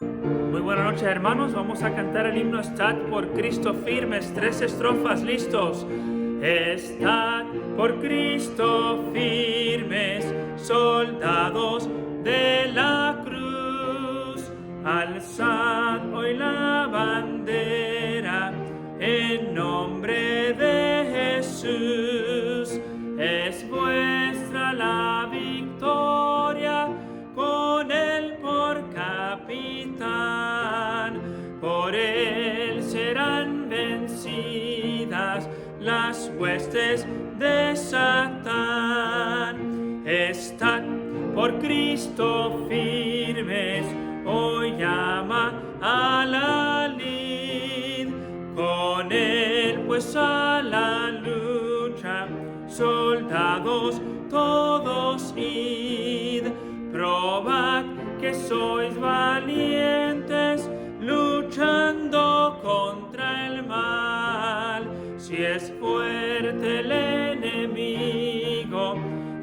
Muy buenas noches, hermanos. Vamos a cantar el himno Estad por Cristo firmes. 3 estrofas, listos. Estad por Cristo firmes, soldados de la cruz. Alzad hoy la bandera en nombre de Jesús. Es vuestra la victoria, con él por capitán. Por él serán vencidas las huestes de Satán. Estad por Cristo firmes, hoy llama a la lid. Con él pues a la lucha, soldados todos id. Probad que sois valientes, luchando contra el mal. Si es fuerte el enemigo,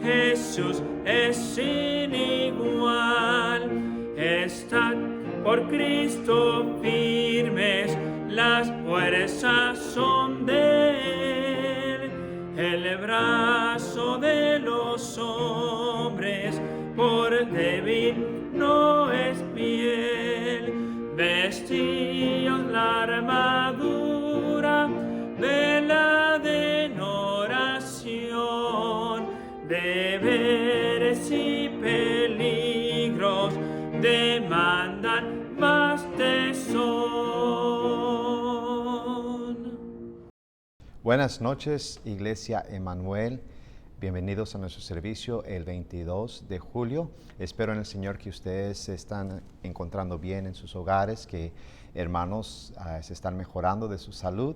Jesús es sin igual. Estad por Cristo firmes, las fuerzas son de él. El brazo de los hombres por débil no es piel. Vestíos la armadura de la de oración. Deberes y peligros demandan más tesón. Buenas noches, Iglesia Emanuel. Bienvenidos a nuestro servicio el 22 de julio. Espero en el Señor que ustedes se están encontrando bien en sus hogares, que hermanos se están mejorando de su salud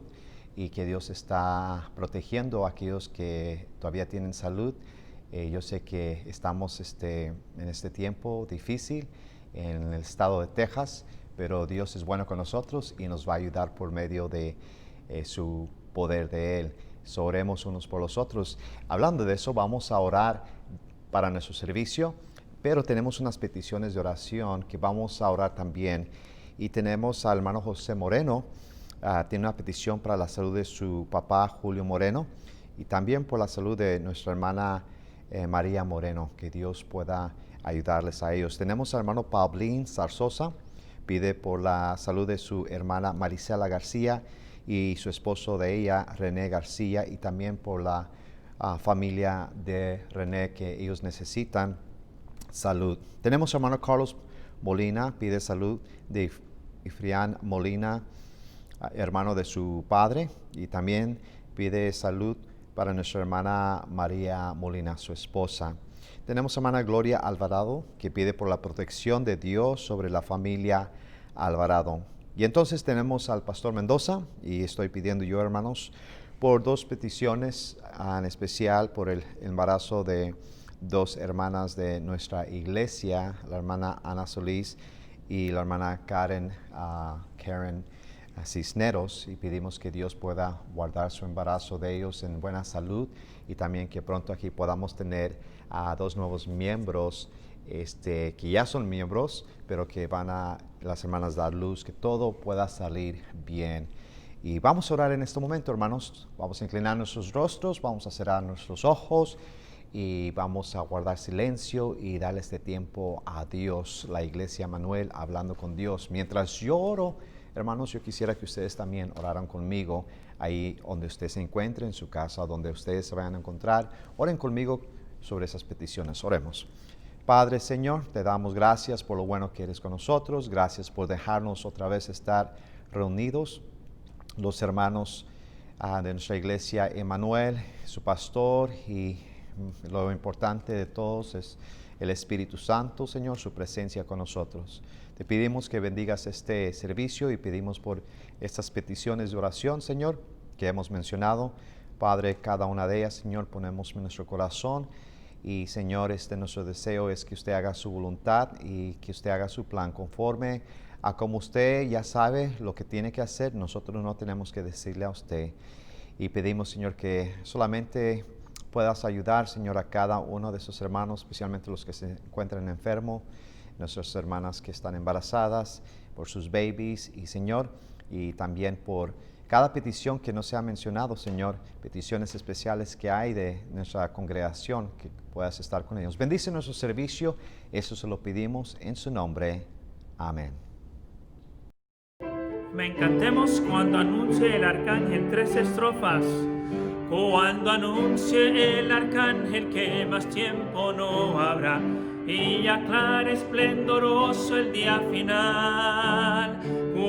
y que Dios está protegiendo a aquellos que todavía tienen salud. Yo sé que estamos en este tiempo difícil en el estado de Texas, pero Dios es bueno con nosotros y nos va a ayudar por medio de su poder de Él. Oremos unos por los otros. Hablando de eso, vamos a orar para nuestro servicio, pero tenemos unas peticiones de oración que vamos a orar también. Y tenemos al hermano José Moreno, tiene una petición para la salud de su papá Julio Moreno y también por la salud de nuestra hermana María Moreno, que Dios pueda ayudarles a ellos. Tenemos al hermano Paulín Zarzosa, pide por la salud de su hermana Marisela García y su esposo de ella, René García, y también por la familia de René, que ellos necesitan salud. Tenemos al hermano Carlos Molina, pide salud de Ifrián Molina, hermano de su padre, y también pide salud para nuestra hermana María Molina, su esposa. Tenemos a hermana Gloria Alvarado, que pide por la protección de Dios sobre la familia Alvarado. Y entonces tenemos al pastor Mendoza, y estoy pidiendo yo, hermanos, por 2 peticiones, en especial por el embarazo de 2 hermanas de nuestra iglesia, la hermana Ana Solís y la hermana Karen Cisneros, y pedimos que Dios pueda guardar su embarazo de ellos en buena salud y también que pronto aquí podamos tener a 2 nuevos miembros que ya son miembros, pero que van a las hermanas dar luz, que todo pueda salir bien. Y vamos a orar en este momento, hermanos. Vamos a inclinar nuestros rostros, vamos a cerrar nuestros ojos y vamos a guardar silencio y darle este tiempo a Dios, la Iglesia Manuel, hablando con Dios. Mientras yo oro, hermanos, yo quisiera que ustedes también oraran conmigo ahí donde usted se encuentre, en su casa, donde ustedes se vayan a encontrar. Oren conmigo sobre esas peticiones. Oremos. Padre, Señor, te damos gracias por lo bueno que eres con nosotros. Gracias por dejarnos otra vez estar reunidos. Los hermanos de nuestra iglesia Emanuel, su pastor, y lo importante de todos es el Espíritu Santo, Señor, su presencia con nosotros. Te pedimos que bendigas este servicio y pedimos por estas peticiones de oración, Señor, que hemos mencionado. Padre, cada una de ellas, Señor, ponemos en nuestro corazón. Y Señor, nuestro deseo es que usted haga su voluntad y que usted haga su plan conforme a como usted ya sabe lo que tiene que hacer. Nosotros no tenemos que decirle a usted. Y pedimos, Señor, que solamente puedas ayudar, Señor, a cada uno de sus hermanos, especialmente los que se encuentran enfermos. nuestras hermanas que están embarazadas, por sus babies y Señor, y también por cada petición que no se ha mencionado, Señor, peticiones especiales que hay de nuestra congregación, que puedas estar con ellos. Bendice nuestro servicio, eso se lo pedimos en su nombre. Amén. Me encantemos cuando anuncie el arcángel 3 estrofas. Cuando anuncie el arcángel que más tiempo no habrá y aclare esplendoroso el día final.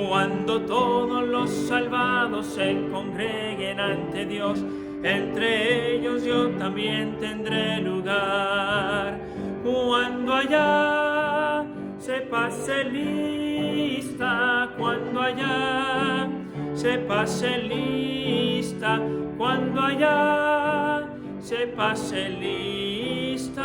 Cuando todos los salvados se congreguen ante Dios, entre ellos yo también tendré lugar. Cuando allá se pase lista, cuando allá se pase lista, cuando allá se pase lista,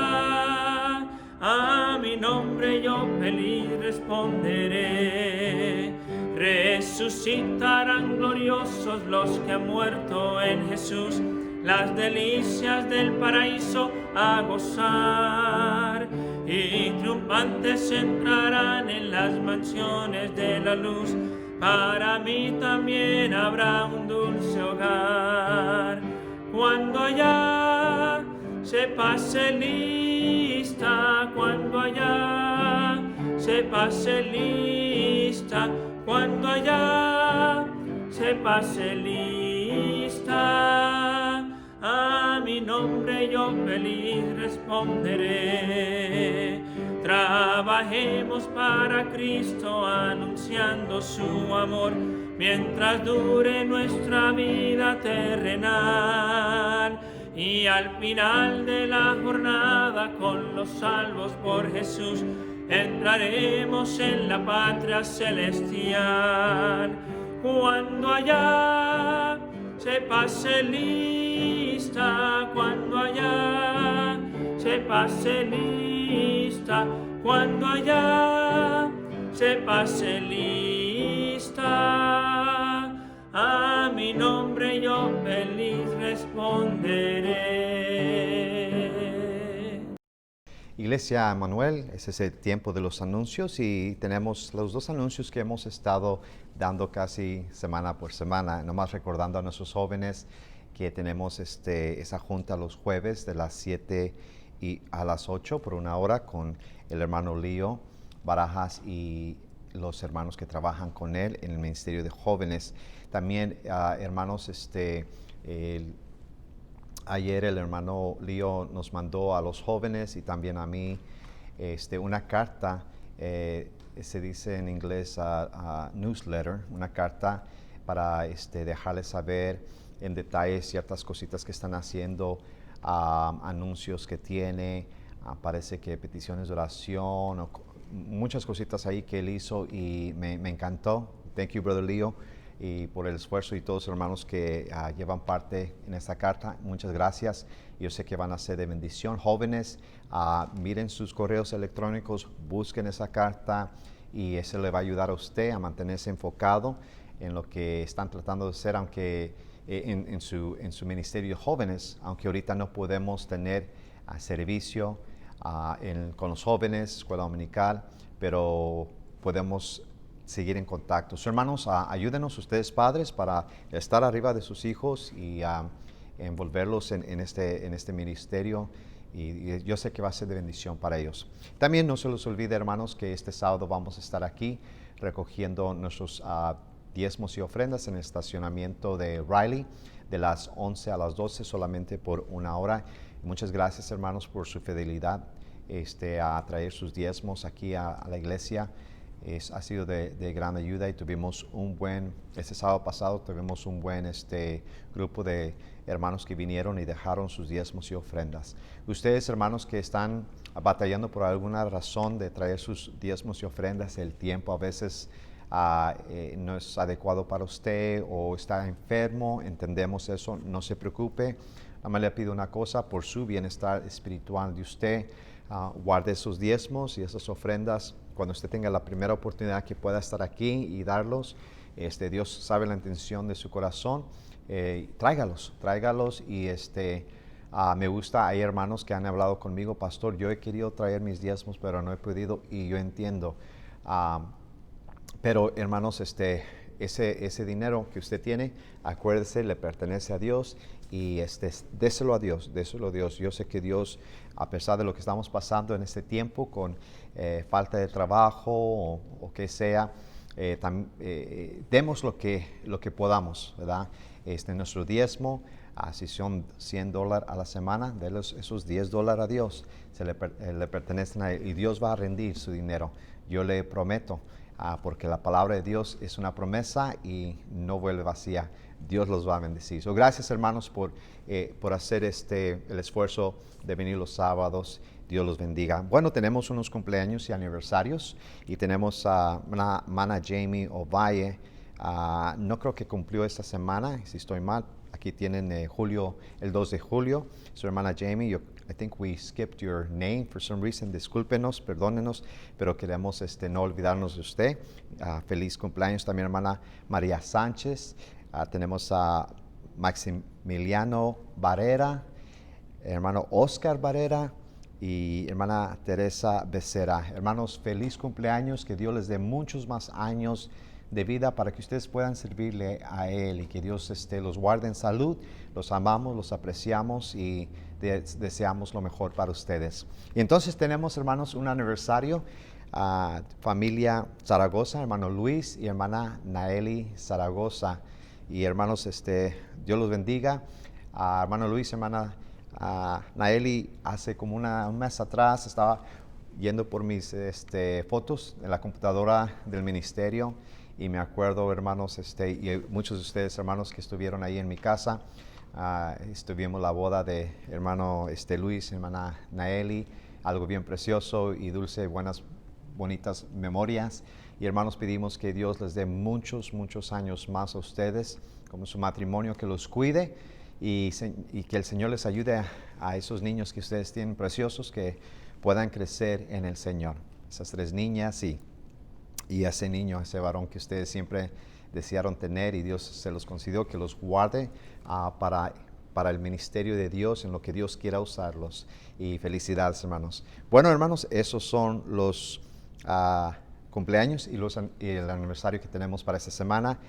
a mi nombre yo feliz responderé. Resucitarán gloriosos los que han muerto en Jesús, las delicias del paraíso a gozar, y triunfantes entrarán en las mansiones de la luz. Para mí también habrá un dulce hogar. Cuando allá se pase lista, cuando allá se pase lista, cuando allá se pase lista, a mi nombre yo feliz responderé. Trabajemos para Cristo anunciando su amor, mientras dure nuestra vida terrenal. Y al final de la jornada con los salvos por Jesús, entraremos en la patria celestial. Cuando allá se pase lista, cuando allá se pase lista, cuando allá se pase lista, a mi nombre yo feliz responderé. Iglesia Manuel, ese es el tiempo de los anuncios y tenemos los dos anuncios que hemos estado dando casi semana por semana, nomás recordando a nuestros jóvenes que tenemos esa junta los jueves de las 7 y a las 8 por una hora con el hermano Lío Barajas y los hermanos que trabajan con él en el Ministerio de Jóvenes. También, hermanos, ayer el hermano Lío nos mandó a los jóvenes y también a mí una carta, se dice en inglés newsletter, una carta para dejarles saber en detalle ciertas cositas que están haciendo, anuncios que tiene, parece que peticiones de oración, muchas cositas ahí que él hizo y me encantó. Thank you, Brother Leo, y por el esfuerzo y todos los hermanos que llevan parte en esta carta. Muchas gracias. Yo sé que van a ser de bendición. Jóvenes, miren sus correos electrónicos, busquen esa carta y eso le va a ayudar a usted a mantenerse enfocado en lo que están tratando de hacer, aunque en su ministerio de jóvenes, aunque ahorita no podemos tener servicio con los jóvenes, escuela dominical, pero podemos seguir en contacto. Hermanos, ayúdenos ustedes padres para estar arriba de sus hijos y envolverlos en este ministerio, y yo sé que va a ser de bendición para ellos. También no se les olvide, hermanos, que este sábado vamos a estar aquí recogiendo nuestros diezmos y ofrendas en el estacionamiento de Riley de las 11 a las 12 solamente por una hora. Muchas gracias, hermanos, por su fidelidad a traer sus diezmos aquí a la iglesia. Ha sido de gran ayuda y tuvimos este sábado pasado tuvimos un buen grupo de hermanos que vinieron y dejaron sus diezmos y ofrendas. Ustedes, hermanos, que están batallando por alguna razón de traer sus diezmos y ofrendas, el tiempo a veces no es adecuado para usted o está enfermo, entendemos eso, no se preocupe. Nada más le pido una cosa, por su bienestar espiritual de usted, guarde sus diezmos y esas ofrendas cuando usted tenga la primera oportunidad que pueda estar aquí y darlos. Dios sabe la intención de su corazón, tráigalos y Me gusta, hay hermanos que han hablado conmigo, pastor, yo he querido traer mis diezmos, pero no he podido, y yo entiendo. Pero hermanos, ese dinero que usted tiene, acuérdese, le pertenece a Dios, y déselo a Dios, déselo a Dios. Yo sé que Dios, a pesar de lo que estamos pasando en este tiempo con falta de trabajo o que sea, demos lo que podamos, ¿verdad? Nuestro diezmo, si son $100 a la semana, denle esos $10 a Dios, le pertenecen a Él, y Dios va a rendir su dinero, yo le prometo. Porque la palabra de Dios es una promesa y no vuelve vacía. Dios los va a bendecir. Gracias, hermanos, por hacer el esfuerzo de venir los sábados. Dios los bendiga. Bueno, tenemos unos cumpleaños y aniversarios, y tenemos a Mana Jamie Ovalle. No creo que cumplió esta semana, si estoy mal. Aquí tienen el 2 de julio. Su hermana Jamie, I think we skipped your name for some reason. Discúlpenos, perdónenos, pero queremos no olvidarnos de usted. Feliz cumpleaños también, hermana María Sánchez. Tenemos a Maximiliano Barrera, hermano Oscar Barrera y hermana Teresa Becerra. Hermanos, feliz cumpleaños, que Dios les dé muchos más años de vida para que ustedes puedan servirle a Él, y que Dios los guarde en salud. Los amamos, los apreciamos y deseamos lo mejor para ustedes. Y entonces tenemos, hermanos, un aniversario, familia Zaragoza, hermano Luis y hermana Naeli Zaragoza. Y hermanos, Dios los bendiga. Hermano Luis, hermana Naeli, hace como un mes atrás estaba yendo por mis fotos en la computadora del ministerio, y me acuerdo, hermanos, y muchos de ustedes, hermanos, que estuvieron ahí en mi casa, estuvimos la boda de hermano Luis, hermana Naeli, algo bien precioso y dulce, bonitas memorias. Y hermanos, pedimos que Dios les dé muchos, muchos años más a ustedes, como su matrimonio, que los cuide, y que el Señor les ayude a esos niños que ustedes tienen preciosos, que puedan crecer en el Señor. Esas 3 niñas y ese niño, ese varón que ustedes siempre desearon tener, y Dios se los concedió, que los guarde para el ministerio de Dios, en lo que Dios quiera usarlos. Y felicidades, hermanos. Bueno, hermanos, esos son los cumpleaños y el aniversario que tenemos para esta semana.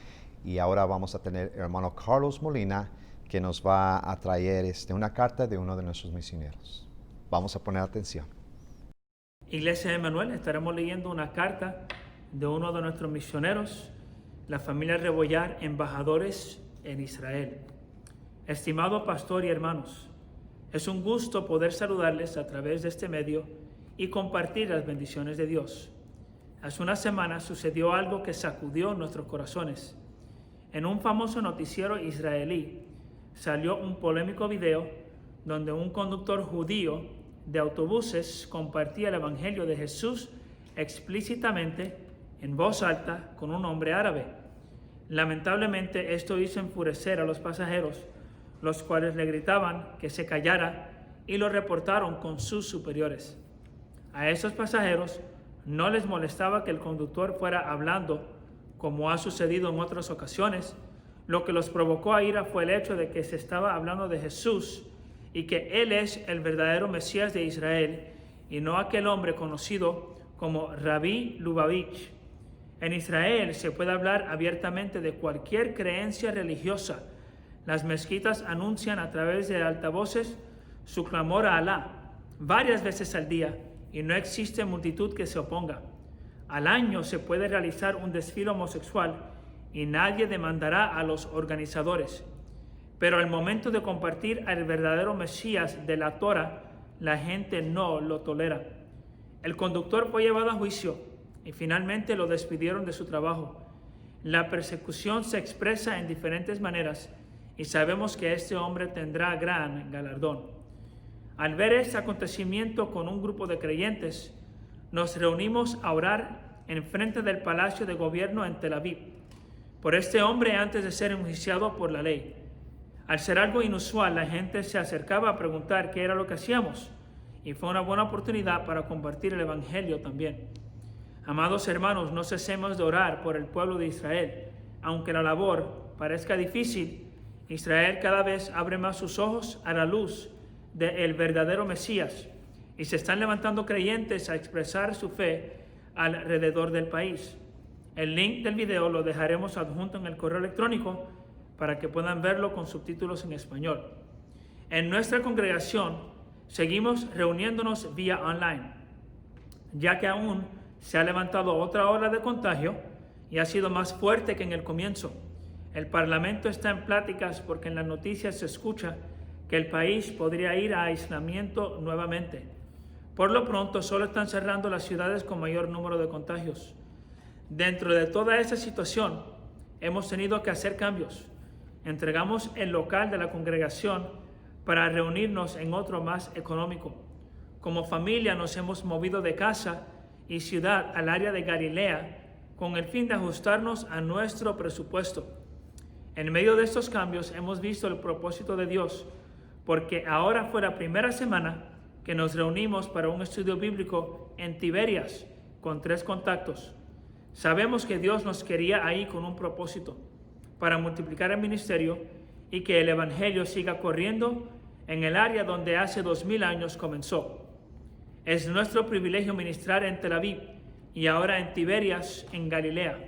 Y ahora vamos a tener el hermano Carlos Molina, que nos va a traer una carta de uno de nuestros misioneros. Vamos a poner atención. Iglesia de Emanuel, estaremos leyendo una carta de uno de nuestros misioneros, la familia Rebollar, embajadores en Israel. Estimado pastor y hermanos, es un gusto poder saludarles a través de este medio y compartir las bendiciones de Dios. Hace una semana sucedió algo que sacudió nuestros corazones. En un famoso noticiero israelí salió un polémico video donde un conductor judío de autobuses compartía el evangelio de Jesús explícitamente en voz alta con un hombre árabe. Lamentablemente, esto hizo enfurecer a los pasajeros, los cuales le gritaban que se callara y lo reportaron con sus superiores. A esos pasajeros no les molestaba que el conductor fuera hablando, como ha sucedido en otras ocasiones. Lo que los provocó a ira fue el hecho de que se estaba hablando de Jesús y que Él es el verdadero Mesías de Israel, y no aquel hombre conocido como Rabí Lubavitch. En Israel se puede hablar abiertamente de cualquier creencia religiosa. Las mezquitas anuncian a través de altavoces su clamor a Alá varias veces al día, y no existe multitud que se oponga. Al año se puede realizar un desfile homosexual y nadie demandará a los organizadores. Pero al momento de compartir al verdadero Mesías de la Torá, la gente no lo tolera. El conductor fue llevado a juicio y finalmente lo despidieron de su trabajo. La persecución se expresa en diferentes maneras y sabemos que este hombre tendrá gran galardón. Al ver este acontecimiento con un grupo de creyentes, nos reunimos a orar en frente del Palacio de Gobierno en Tel Aviv por este hombre antes de ser enjuiciado por la ley. Al ser algo inusual, la gente se acercaba a preguntar qué era lo que hacíamos, y fue una buena oportunidad para compartir el Evangelio también. Amados hermanos, no cesemos de orar por el pueblo de Israel. Aunque la labor parezca difícil, Israel cada vez abre más sus ojos a la luz del verdadero Mesías y se están levantando creyentes a expresar su fe alrededor del país. El link del video lo dejaremos adjunto en el correo electrónico para que puedan verlo con subtítulos en español. En nuestra congregación seguimos reuniéndonos vía online, ya que aún se ha levantado otra ola de contagio y ha sido más fuerte que en el comienzo. El Parlamento está en pláticas porque en las noticias se escucha que el país podría ir a aislamiento nuevamente. Por lo pronto, solo están cerrando las ciudades con mayor número de contagios. Dentro de toda esa situación, hemos tenido que hacer cambios. Entregamos el local de la congregación para reunirnos en otro más económico. Como familia nos hemos movido de casa y ciudad al área de Galilea con el fin de ajustarnos a nuestro presupuesto. En medio de estos cambios hemos visto el propósito de Dios, porque ahora fue la primera semana que nos reunimos para un estudio bíblico en Tiberias con 3 contactos. Sabemos que Dios nos quería ahí con un propósito, para multiplicar el ministerio y que el Evangelio siga corriendo en el área donde hace 2000 años comenzó. Es nuestro privilegio ministrar en Tel Aviv y ahora en Tiberias, en Galilea.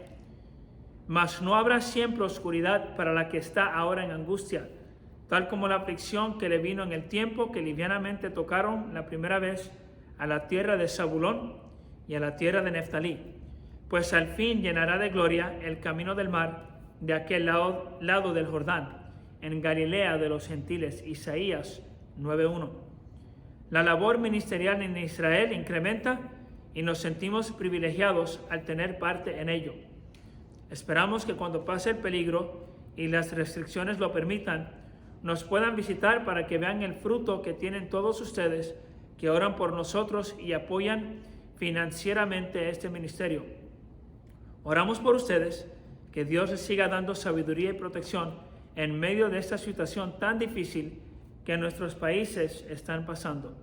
Mas no habrá siempre oscuridad para la que está ahora en angustia, tal como la aflicción que le vino en el tiempo que livianamente tocaron la primera vez a la tierra de Zabulón y a la tierra de Neftalí, pues al fin llenará de gloria el camino del mar de aquel lado del Jordán, en Galilea de los gentiles. Isaías 9:1. La labor ministerial en Israel incrementa y nos sentimos privilegiados al tener parte en ello. Esperamos que cuando pase el peligro y las restricciones lo permitan, nos puedan visitar para que vean el fruto que tienen todos ustedes que oran por nosotros y apoyan financieramente este ministerio. Oramos por ustedes, que Dios les siga dando sabiduría y protección en medio de esta situación tan difícil que nuestros países están pasando.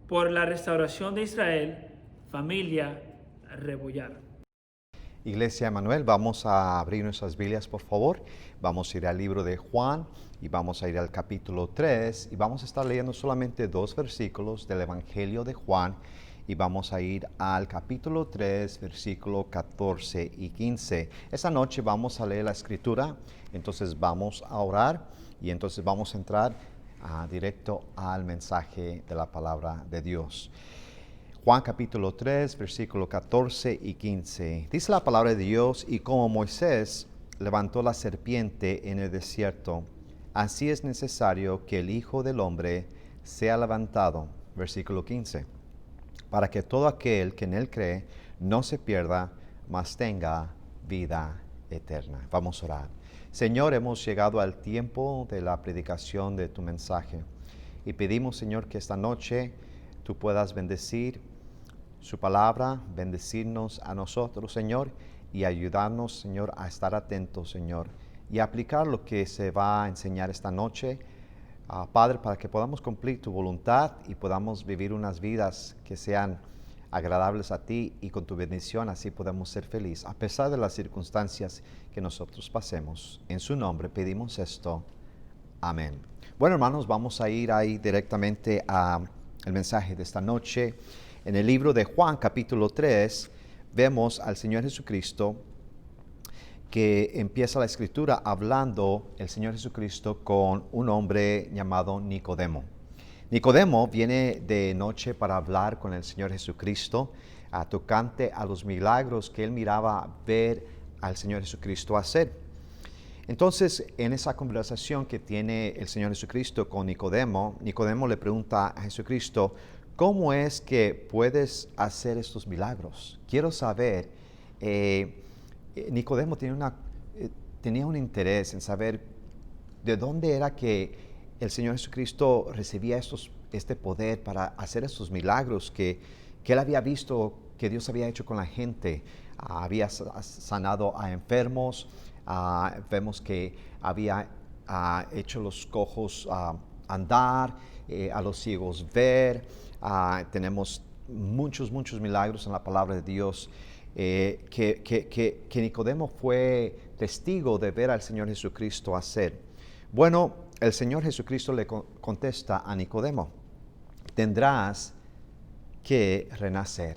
Por la restauración de Israel, familia Rebollar. Iglesia Emanuel, vamos a abrir nuestras Biblias, por favor. Vamos a ir al libro de Juan y vamos a ir al capítulo 3 y vamos a estar leyendo solamente 2 versículos del Evangelio de Juan y vamos a ir al capítulo 3, versículo 14 y 15. Esta noche vamos a leer la Escritura, entonces vamos a orar y entonces vamos a entrar directo al mensaje de la palabra de Dios. Juan capítulo 3, versículo 14 y 15. Dice la palabra de Dios: y como Moisés levantó la serpiente en el desierto, así es necesario que el Hijo del Hombre sea levantado. Versículo 15. Para que todo aquel que en él cree no se pierda, mas tenga vida eterna. Vamos a orar. Señor, hemos llegado al tiempo de la predicación de tu mensaje y pedimos, Señor, que esta noche tú puedas bendecir su palabra, bendecirnos a nosotros, Señor, y ayudarnos, Señor, a estar atentos, Señor, y aplicar lo que se va a enseñar esta noche, Padre, para que podamos cumplir tu voluntad y podamos vivir unas vidas que sean agradables a ti, y con tu bendición así podemos ser felices, a pesar de las circunstancias que nosotros pasemos. En su nombre pedimos esto. Amén. Bueno, hermanos, vamos a ir ahí directamente al mensaje de esta noche. En el libro de Juan, capítulo 3, vemos al Señor Jesucristo, que empieza la Escritura hablando el Señor Jesucristo con un hombre llamado Nicodemo. Nicodemo viene de noche para hablar con el Señor Jesucristo, tocante a los milagros que él miraba ver al Señor Jesucristo hacer. Entonces, en esa conversación que tiene el Señor Jesucristo con Nicodemo, Nicodemo le pregunta a Jesucristo: ¿cómo es que puedes hacer estos milagros? Quiero saber, Nicodemo tenía un interés en saber de dónde era que el Señor Jesucristo recibía este poder para hacer estos milagros que él había visto que Dios había hecho con la gente. Había sanado a enfermos, vemos que había hecho los cojos andar, a los ciegos ver. Tenemos muchos milagros en la palabra de Dios, que Nicodemo fue testigo de ver al Señor Jesucristo hacer. Bueno, el Señor Jesucristo le contesta a Nicodemo, tendrás que renacer.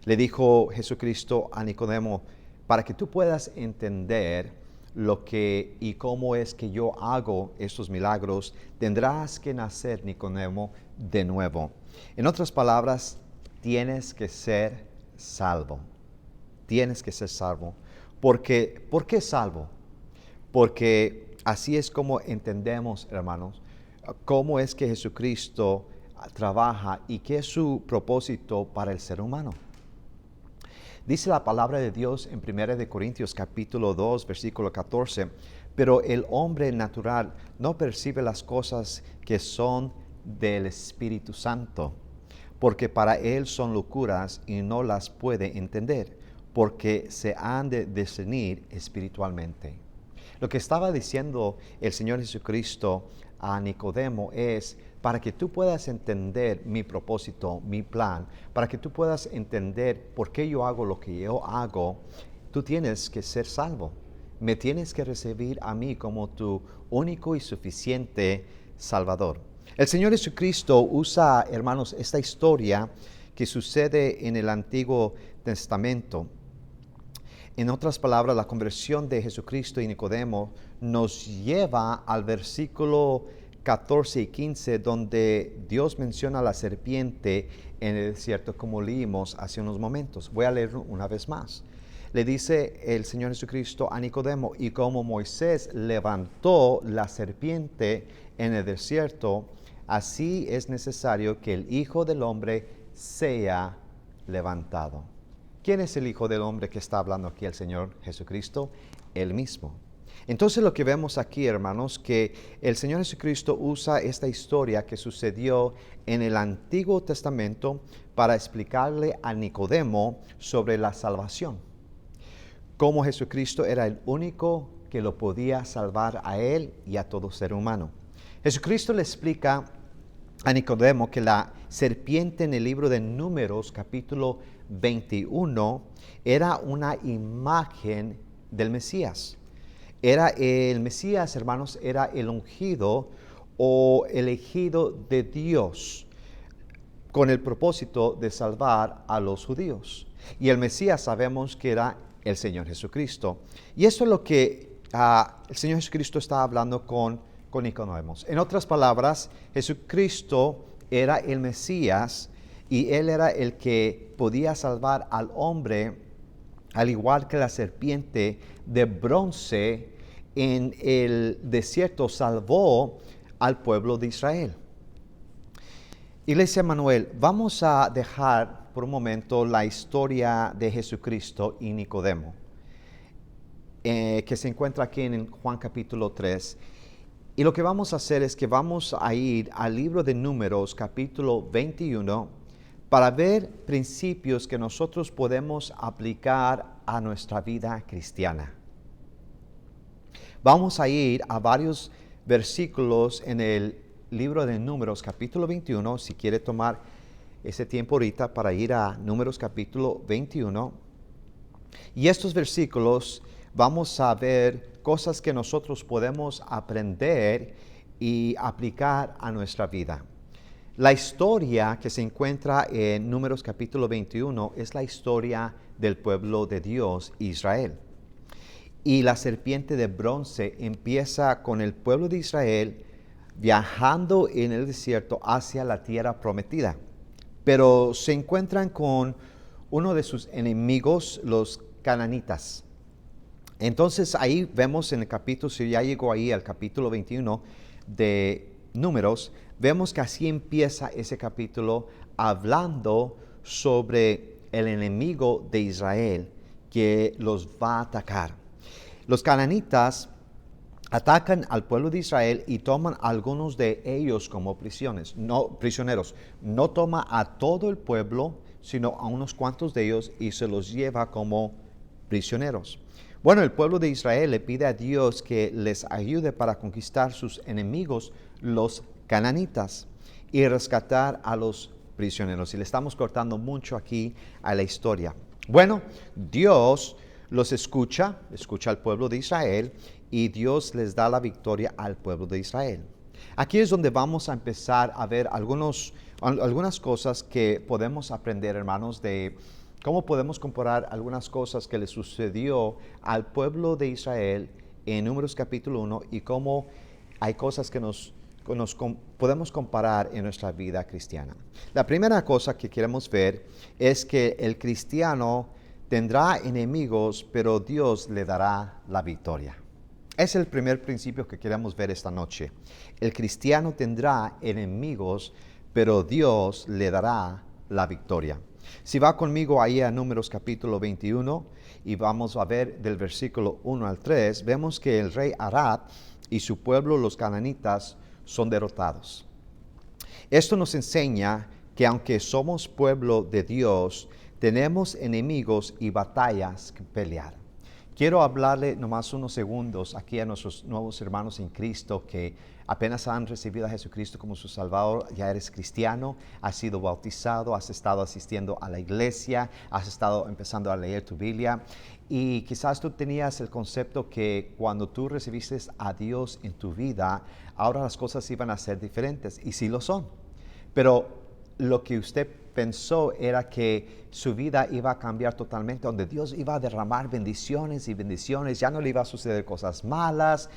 Le dijo Jesucristo a Nicodemo, para que tú puedas entender lo que y cómo es que yo hago estos milagros, tendrás que nacer, Nicodemo, de nuevo. En otras palabras, tienes que ser salvo. Tienes que ser salvo. ¿Por qué salvo? Porque así es como entendemos, hermanos, cómo es que Jesucristo trabaja y qué es su propósito para el ser humano. Dice la palabra de Dios en 1 Corintios capítulo 2, versículo 14, pero el hombre natural no percibe las cosas que son del Espíritu Santo, porque para él son locuras y no las puede entender, porque se han de discernir espiritualmente. Lo que estaba diciendo el Señor Jesucristo a Nicodemo es, para que tú puedas entender mi propósito, mi plan, para que tú puedas entender por qué yo hago lo que yo hago, tú tienes que ser salvo. Me tienes que recibir a mí como tu único y suficiente Salvador. El Señor Jesucristo usa, hermanos, esta historia que sucede en el Antiguo Testamento. En otras palabras, la conversión de Jesucristo y Nicodemo nos lleva al versículo 14 y 15, donde Dios menciona a la serpiente en el desierto, como leímos hace unos momentos. Voy a leerlo una vez más. Le dice el Señor Jesucristo a Nicodemo, y como Moisés levantó la serpiente en el desierto, así es necesario que el Hijo del Hombre sea levantado. ¿Quién es el Hijo del Hombre que está hablando aquí el Señor Jesucristo? Él mismo. Entonces lo que vemos aquí, hermanos, que el Señor Jesucristo usa esta historia que sucedió en el Antiguo Testamento para explicarle a Nicodemo sobre la salvación. Cómo Jesucristo era el único que lo podía salvar a él y a todo ser humano. Jesucristo le explica a Nicodemo que la serpiente en el libro de Números, capítulo 21, era una imagen del Mesías. Era el Mesías, hermanos, era el ungido o elegido de Dios con el propósito de salvar a los judíos. Y el Mesías sabemos que era el Señor Jesucristo. Y eso es lo que el Señor Jesucristo está hablando con Nicodemo. En otras palabras, Jesucristo era el Mesías y Él era el que podía salvar al hombre, al igual que la serpiente de bronce en el desierto salvó al pueblo de Israel. Iglesia Manuel, vamos a dejar por un momento la historia de Jesucristo y Nicodemo, que se encuentra aquí en Juan capítulo 3. Y lo que vamos a hacer es que vamos a ir al libro de Números capítulo 21 para ver principios que nosotros podemos aplicar a nuestra vida cristiana. Vamos a ir a varios versículos en el libro de Números capítulo 21, si quiere tomar ese tiempo ahorita para ir a Números capítulo 21. Y estos versículos vamos a ver cosas que nosotros podemos aprender y aplicar a nuestra vida. La historia que se encuentra en Números capítulo 21 es la historia del pueblo de Dios, Israel. Y la serpiente de bronce empieza con el pueblo de Israel viajando en el desierto hacia la tierra prometida. Pero se encuentran con uno de sus enemigos, los cananitas. Entonces ahí vemos en el capítulo, si ya llegó ahí al capítulo 21 de Números, vemos que así empieza ese capítulo hablando sobre el enemigo de Israel que los va a atacar. Los cananitas atacan al pueblo de Israel y toman a algunos de ellos como prisioneros. No toma a todo el pueblo, sino a unos cuantos de ellos y se los lleva como prisioneros. Bueno, el pueblo de Israel le pide a Dios que les ayude para conquistar sus enemigos, los cananitas, y rescatar a los prisioneros. Y le estamos cortando mucho aquí a la historia. Bueno, Dios los escucha al pueblo de Israel y Dios les da la victoria al pueblo de Israel. Aquí es donde vamos a empezar a ver algunas cosas que podemos aprender, hermanos, de cómo podemos comparar algunas cosas que le sucedió al pueblo de Israel en Números capítulo 1 y cómo hay cosas que podemos comparar en nuestra vida cristiana. La primera cosa que queremos ver es que el cristiano tendrá enemigos, pero Dios le dará la victoria. Es el primer principio que queremos ver esta noche. El cristiano tendrá enemigos, pero Dios le dará la victoria. Si va conmigo ahí a Números capítulo 21 y vamos a ver del versículo 1 al 3, vemos que el rey Arad y su pueblo, los cananitas, son derrotados. Esto nos enseña que aunque somos pueblo de Dios, tenemos enemigos y batallas que pelear. Quiero hablarle nomás unos segundos aquí a nuestros nuevos hermanos en Cristo que apenas han recibido a Jesucristo como su Salvador. Ya eres cristiano, has sido bautizado, has estado asistiendo a la iglesia, has estado empezando a leer tu Biblia y quizás tú tenías el concepto que cuando tú recibiste a Dios en tu vida, ahora las cosas iban a ser diferentes y sí lo son. Pero lo que usted pensó era que su vida iba a cambiar totalmente, donde Dios iba a derramar bendiciones y bendiciones, ya no le iba a suceder cosas malas,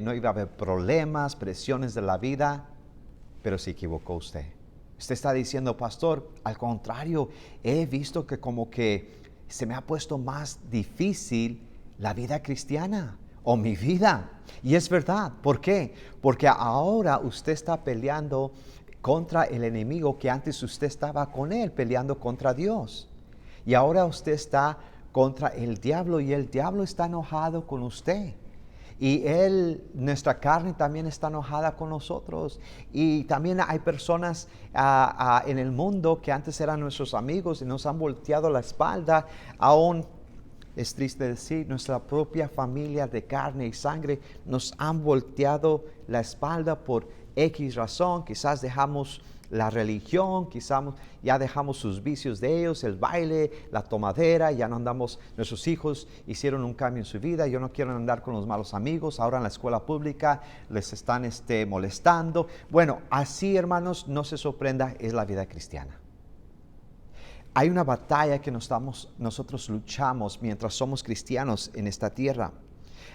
no iba a haber problemas, presiones de la vida, pero se equivocó usted. Usted está diciendo, pastor, al contrario, he visto que como que se me ha puesto más difícil la vida cristiana o mi vida. Y es verdad, ¿por qué? Porque ahora usted está peleando contra el enemigo que antes usted estaba con él, peleando contra Dios. Y ahora usted está contra el diablo y el diablo está enojado con usted. Y nuestra carne también está enojada con nosotros. Y también hay personas en el mundo que antes eran nuestros amigos y nos han volteado la espalda. Aún es triste decir, nuestra propia familia de carne y sangre nos han volteado la espalda por X razón. Quizás dejamos la religión, quizás ya dejamos sus vicios de ellos, el baile, la tomadera, ya no andamos, nuestros hijos hicieron un cambio en su vida, yo no quiero andar con los malos amigos, ahora en la escuela pública les están molestando. Bueno, así hermanos, no se sorprenda, es la vida cristiana. Hay una batalla que nosotros luchamos mientras somos cristianos en esta tierra.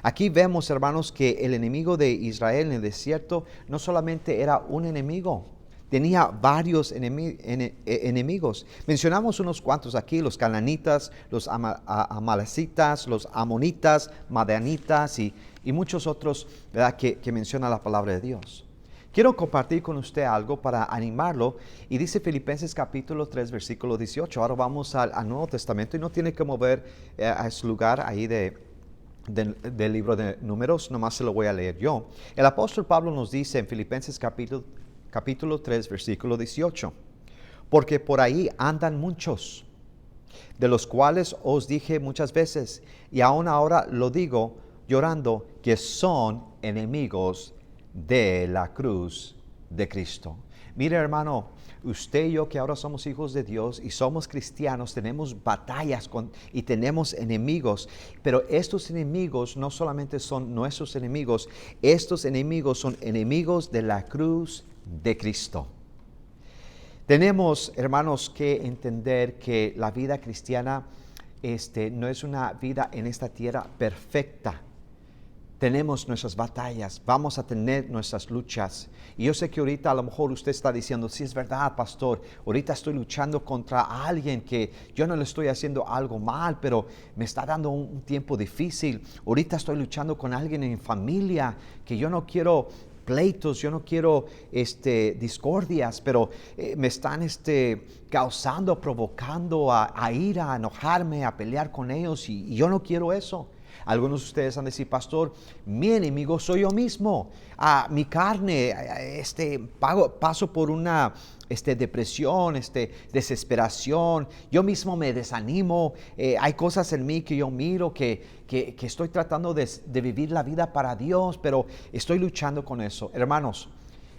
Aquí vemos, hermanos, que el enemigo de Israel en el desierto no solamente era un enemigo, tenía varios enemigos. Mencionamos unos cuantos aquí, los cananitas, los amalecitas, los amonitas, madianitas y muchos otros, ¿verdad?, que menciona la palabra de Dios. Quiero compartir con usted algo para animarlo y dice Filipenses capítulo 3 versículo 18. Ahora vamos al Nuevo Testamento y no tiene que mover a su lugar ahí del libro de Números, nomás se lo voy a leer yo. El apóstol Pablo nos dice en Filipenses capítulo 3, versículo 18, porque por ahí andan muchos, de los cuales os dije muchas veces, y aún ahora lo digo llorando, que son enemigos de la cruz de Cristo. Mire, hermano, usted y yo que ahora somos hijos de Dios y somos cristianos, tenemos batallas y tenemos enemigos, pero estos enemigos no solamente son nuestros enemigos, estos enemigos son enemigos de la cruz de Cristo. Tenemos, hermanos, que entender que la vida cristiana no es una vida en esta tierra perfecta. Tenemos nuestras batallas, vamos a tener nuestras luchas. Y yo sé que ahorita a lo mejor usted está diciendo, sí es verdad, pastor, ahorita estoy luchando contra alguien que yo no le estoy haciendo algo mal, pero me está dando un tiempo difícil. Ahorita estoy luchando con alguien en familia que yo no quiero pleitos, yo no quiero discordias, pero me están causando, provocando a ir a enojarme, a pelear con ellos y yo no quiero eso. Algunos de ustedes han de decir, pastor, mi enemigo soy yo mismo, mi carne, paso por una depresión, desesperación, yo mismo me desanimo, hay cosas en mí que yo miro que estoy tratando de vivir la vida para Dios, pero estoy luchando con eso. Hermanos,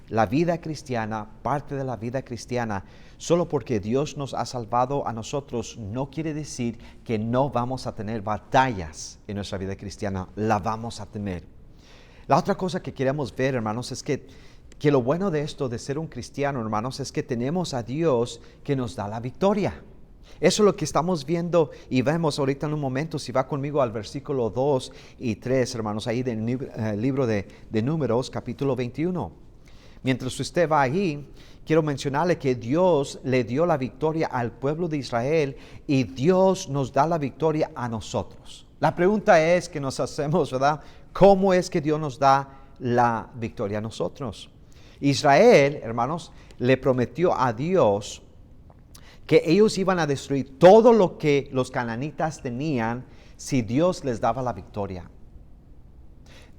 la vida cristiana, parte de la vida cristiana, solo porque Dios nos ha salvado a nosotros, no quiere decir que no vamos a tener batallas en nuestra vida cristiana. La vamos a tener. La otra cosa que queremos ver, hermanos, es que lo bueno de esto, de ser un cristiano, hermanos, es que tenemos a Dios que nos da la victoria. Eso es lo que estamos viendo y vemos ahorita en un momento. Si va conmigo al versículo 2 y 3, hermanos, ahí del libro de Números, capítulo 21. Mientras usted va ahí, quiero mencionarle que Dios le dio la victoria al pueblo de Israel y Dios nos da la victoria a nosotros. La pregunta es que nos hacemos, ¿verdad? ¿Cómo es que Dios nos da la victoria a nosotros? Israel, hermanos, le prometió a Dios que ellos iban a destruir todo lo que los cananitas tenían si Dios les daba la victoria.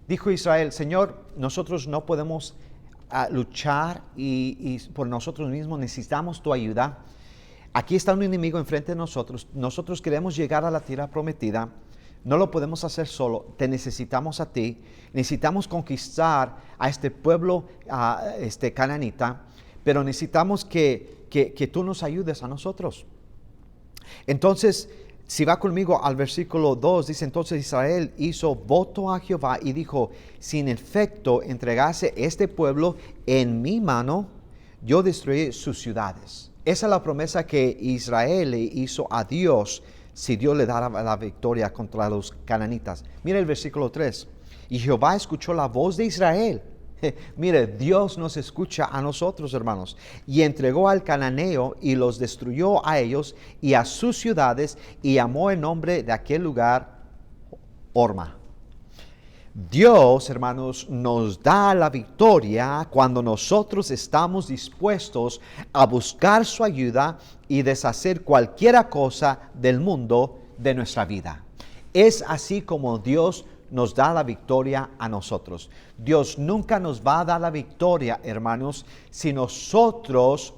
Dijo Israel: Señor, nosotros no podemos luchar y por nosotros mismos, necesitamos tu ayuda. Aquí está un enemigo enfrente de nosotros. Nosotros queremos llegar a la tierra prometida. No lo podemos hacer solo. Te necesitamos a ti. Necesitamos conquistar a este pueblo cananita, pero necesitamos que tú nos ayudes a nosotros. Entonces, si va conmigo al versículo 2, dice: entonces Israel hizo voto a Jehová y dijo: si en efecto entregase este pueblo en mi mano, yo destruiré sus ciudades. Esa es la promesa que Israel le hizo a Dios si Dios le dara la victoria contra los cananitas. Mira el versículo 3. Y Jehová escuchó la voz de Israel. Mire, Dios nos escucha a nosotros, hermanos. Y entregó al cananeo y los destruyó a ellos y a sus ciudades, y llamó el nombre de aquel lugar Horma. Dios, hermanos, nos da la victoria cuando nosotros estamos dispuestos a buscar su ayuda y deshacer cualquier cosa del mundo de nuestra vida. Es así como Dios nos da la victoria a nosotros. Dios nunca nos va a dar la victoria, hermanos, si nosotros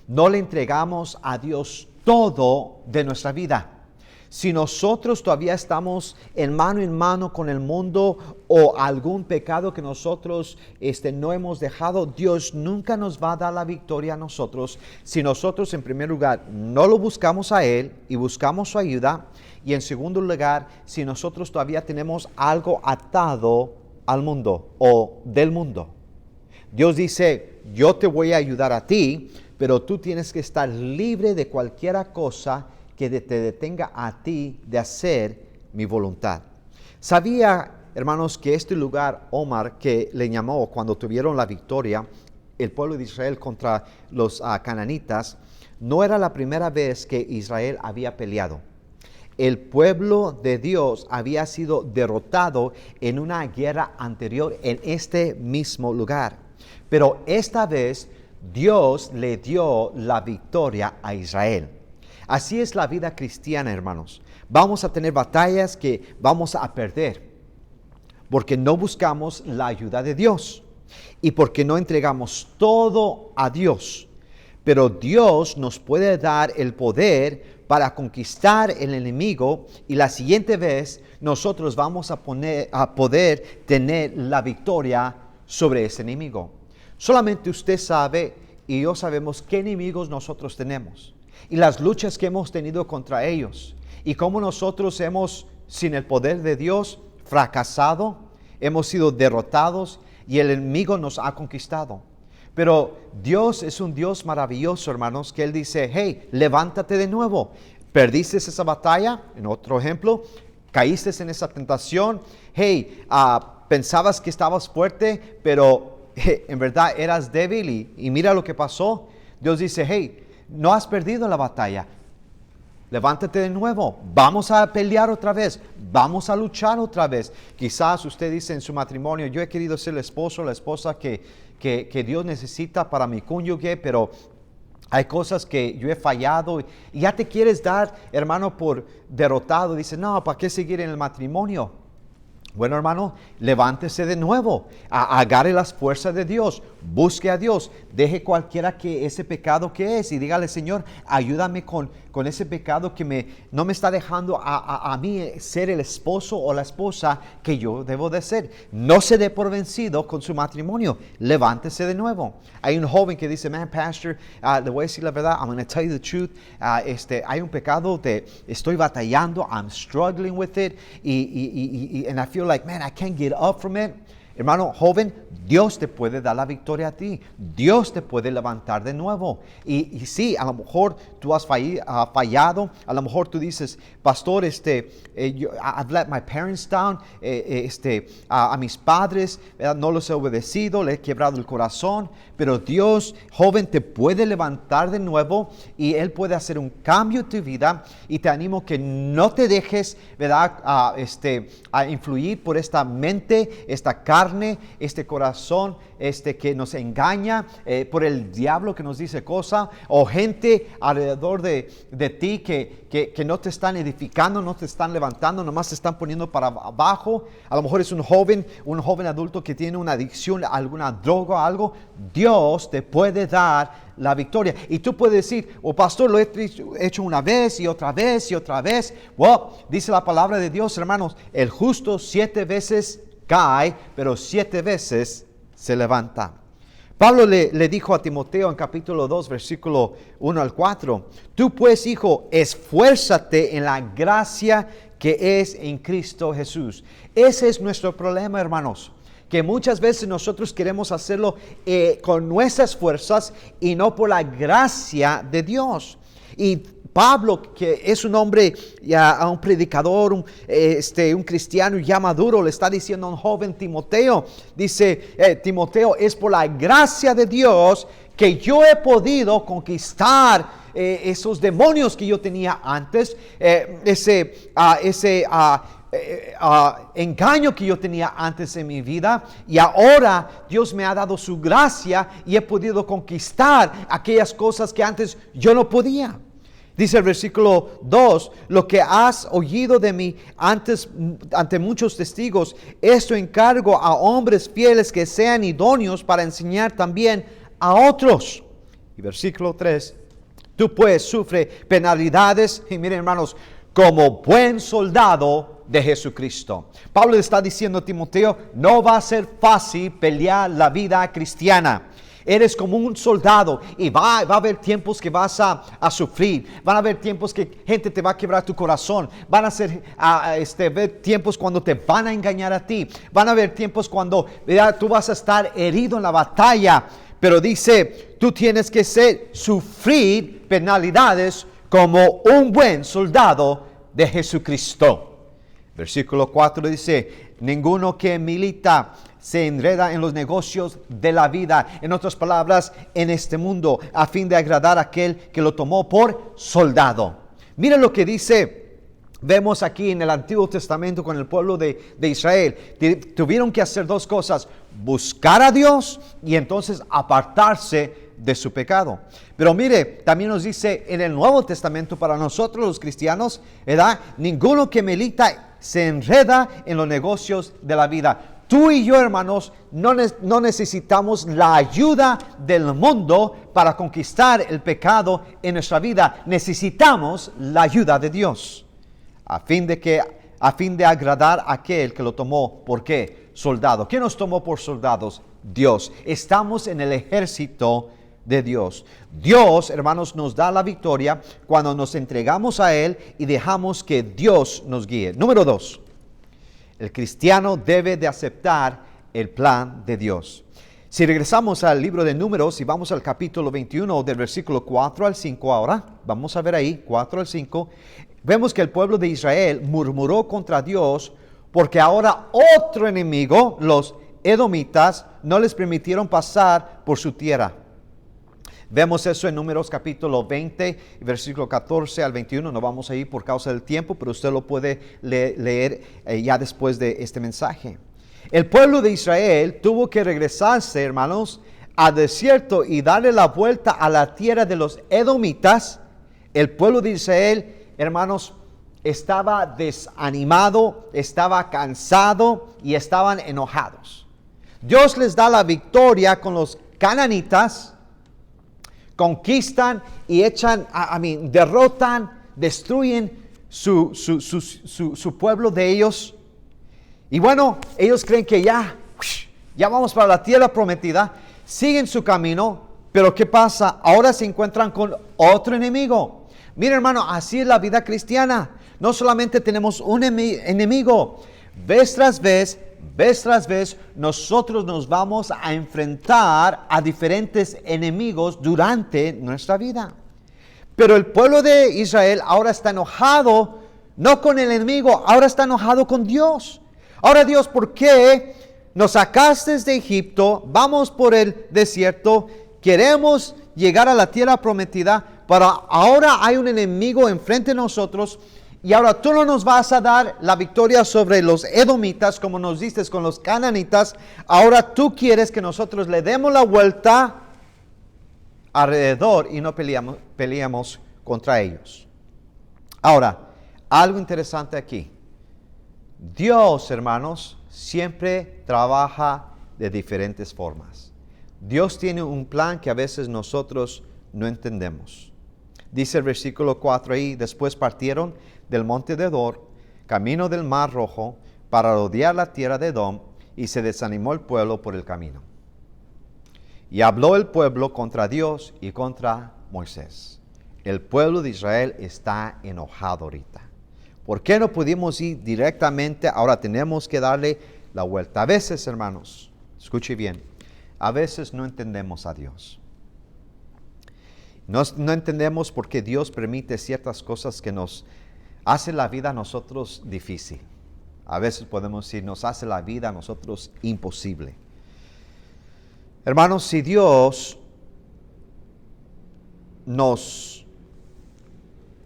no le entregamos a Dios todo de nuestra vida. Si nosotros todavía estamos en mano con el mundo o algún pecado que nosotros no hemos dejado, Dios nunca nos va a dar la victoria a nosotros si nosotros, en primer lugar, no lo buscamos a Él y buscamos su ayuda. Y en segundo lugar, si nosotros todavía tenemos algo atado al mundo o del mundo. Dios dice: yo te voy a ayudar a ti, pero tú tienes que estar libre de cualquier cosa que te detenga a ti de hacer mi voluntad. ¿Sabía, hermanos, que este lugar, Omar, que le llamó cuando tuvieron la victoria, el pueblo de Israel contra los cananitas, no era la primera vez que Israel había peleado? El pueblo de Dios había sido derrotado en una guerra anterior en este mismo lugar. Pero esta vez Dios le dio la victoria a Israel. Así es la vida cristiana, hermanos. Vamos a tener batallas que vamos a perder porque no buscamos la ayuda de Dios y porque no entregamos todo a Dios. Pero Dios nos puede dar el poder para conquistar el enemigo, y la siguiente vez nosotros vamos a poder tener la victoria sobre ese enemigo. Solamente usted sabe y yo sabemos qué enemigos nosotros tenemos y las luchas que hemos tenido contra ellos y cómo nosotros hemos, sin el poder de Dios, fracasado, hemos sido derrotados y el enemigo nos ha conquistado. Pero Dios es un Dios maravilloso, hermanos, que Él dice: hey, levántate de nuevo. Perdiste esa batalla, en otro ejemplo, caíste en esa tentación. Hey, pensabas que estabas fuerte, pero en verdad eras débil y mira lo que pasó. Dios dice: hey, no has perdido la batalla. Levántate de nuevo, vamos a pelear otra vez, vamos a luchar otra vez. Quizás usted dice en su matrimonio: yo he querido ser el esposo, la esposa que Dios necesita para mi cónyuge, pero hay cosas que yo he fallado y ya te quieres dar, hermano, por derrotado. Dice: no, ¿para qué seguir en el matrimonio? Bueno, hermano, levántese de nuevo, agarre las fuerzas de Dios, busque a Dios, deje cualquiera que ese pecado que es y dígale, Señor, ayúdame con ese pecado que no me está dejando a mí ser el esposo o la esposa que yo debo de ser. No se dé por vencido con su matrimonio, levántese de nuevo. Hay un joven que dice, man, pastor, le voy a decir la verdad, I'm going to tell you the truth, hay un pecado que estoy batallando, I'm struggling with it, and I feel like, man, I can't get up from it. Hermano joven, Dios te puede dar la victoria a ti. Dios te puede levantar de nuevo. Y sí, a lo mejor tú has fallado. A lo mejor tú dices, pastor, I've let my parents down. A mis padres no los he obedecido, le he quebrado el corazón. Pero Dios, joven, te puede levantar de nuevo y Él puede hacer un cambio en tu vida. Y te animo que no te dejes, ¿verdad? A influir por esta mente, esta carne, este corazón que nos engaña, por el diablo que nos dice cosas, o gente alrededor de ti que no te están edificando, no te están levantando, nomás te están poniendo para abajo. A lo mejor es un joven adulto que tiene una adicción a alguna droga o algo. Dios te puede dar la victoria. Y tú puedes decir, pastor, lo he hecho una vez y otra vez y otra vez. Dice la palabra de Dios, hermanos, el justo 7 veces cae, pero 7 veces se levanta. Pablo le dijo a Timoteo en capítulo 2, versículo 1 al 4, tú pues, hijo, esfuérzate en la gracia que es en Cristo Jesús. Ese es nuestro problema, hermanos, que muchas veces nosotros queremos hacerlo con nuestras fuerzas y no por la gracia de Dios. Y Pablo, que es un hombre, ya un predicador, un cristiano ya maduro, le está diciendo a un joven Timoteo, dice, Timoteo, es por la gracia de Dios que yo he podido conquistar esos demonios que yo tenía antes, engaño que yo tenía antes en mi vida, y ahora Dios me ha dado su gracia y he podido conquistar aquellas cosas que antes yo no podía. Dice el versículo 2, lo que has oído de mí antes ante muchos testigos, esto encargo a hombres fieles que sean idóneos para enseñar también a otros. Y versículo 3, tú pues sufre penalidades, y miren hermanos, como buen soldado de Jesucristo. Pablo le está diciendo a Timoteo, no va a ser fácil pelear la vida cristiana. Eres como un soldado y va a haber tiempos que vas a sufrir. Van a haber tiempos que gente te va a quebrar tu corazón. Van a ser ver tiempos cuando te van a engañar a ti. Van a haber tiempos cuando tú vas a estar herido en la batalla. Pero dice, tú tienes que sufrir penalidades como un buen soldado de Jesucristo. Versículo 4 dice, ninguno que milita se enreda en los negocios de la vida, en otras palabras, en este mundo, a fin de agradar a aquel que lo tomó por soldado. Mira lo que dice, vemos aquí en el Antiguo Testamento con el pueblo de Israel. Tuvieron que hacer 2 cosas, buscar a Dios y entonces apartarse de su pecado. Pero mire, también nos dice en el Nuevo Testamento para nosotros los cristianos, ¿verdad? Ninguno que milita se enreda en los negocios de la vida. Tú y yo, hermanos, no necesitamos la ayuda del mundo para conquistar el pecado en nuestra vida. Necesitamos la ayuda de Dios. A fin de agradar a aquel que lo tomó. ¿Por qué? Soldado. ¿Quién nos tomó por soldados? Dios. Estamos en el ejército de Dios. Dios, hermanos, nos da la victoria cuando nos entregamos a Él y dejamos que Dios nos guíe. Número 2. El cristiano debe de aceptar el plan de Dios. Si regresamos al libro de Números y vamos al capítulo 21 del versículo 4 al 5 ahora, vamos a ver ahí, 4 al 5, vemos que el pueblo de Israel murmuró contra Dios porque ahora otro enemigo, los edomitas, no les permitieron pasar por su tierra. Vemos eso en Números capítulo 20, versículo 14 al 21. No vamos a ir por causa del tiempo, pero usted lo puede leer ya después de este mensaje. El pueblo de Israel tuvo que regresarse, hermanos, al desierto y darle la vuelta a la tierra de los edomitas. El pueblo de Israel, hermanos, estaba desanimado, estaba cansado y estaban enojados. Dios les da la victoria con los cananitas conquistan y derrotan, destruyen su pueblo de ellos. Y bueno, ellos creen que ya vamos para la tierra prometida, siguen su camino, pero ¿qué pasa? Ahora se encuentran con otro enemigo. Mira, hermano, así es la vida cristiana. No solamente tenemos un enemigo, vez tras vez, nosotros nos vamos a enfrentar a diferentes enemigos durante nuestra vida. Pero el pueblo de Israel ahora está enojado, no con el enemigo, ahora está enojado con Dios. Ahora, Dios, ¿por qué nos sacaste de Egipto? Vamos por el desierto, queremos llegar a la tierra prometida, pero ahora hay un enemigo enfrente de nosotros. Y ahora tú no nos vas a dar la victoria sobre los edomitas como nos diste con los cananitas. Ahora tú quieres que nosotros le demos la vuelta alrededor y no peleamos contra ellos. Ahora, algo interesante aquí. Dios, hermanos, siempre trabaja de diferentes formas. Dios tiene un plan que a veces nosotros no entendemos. Dice el versículo 4 ahí, después partieron del monte de Dor, camino del mar Rojo, para rodear la tierra de Edom, y se desanimó el pueblo por el camino. Y habló el pueblo contra Dios y contra Moisés. El pueblo de Israel está enojado ahorita. ¿Por qué no pudimos ir directamente? Ahora tenemos que darle la vuelta. A veces, hermanos, escuche bien, a veces no entendemos a Dios. No entendemos por qué Dios permite ciertas cosas que nos hace la vida a nosotros difícil. A veces podemos decir, nos hace la vida a nosotros imposible. Hermanos, si Dios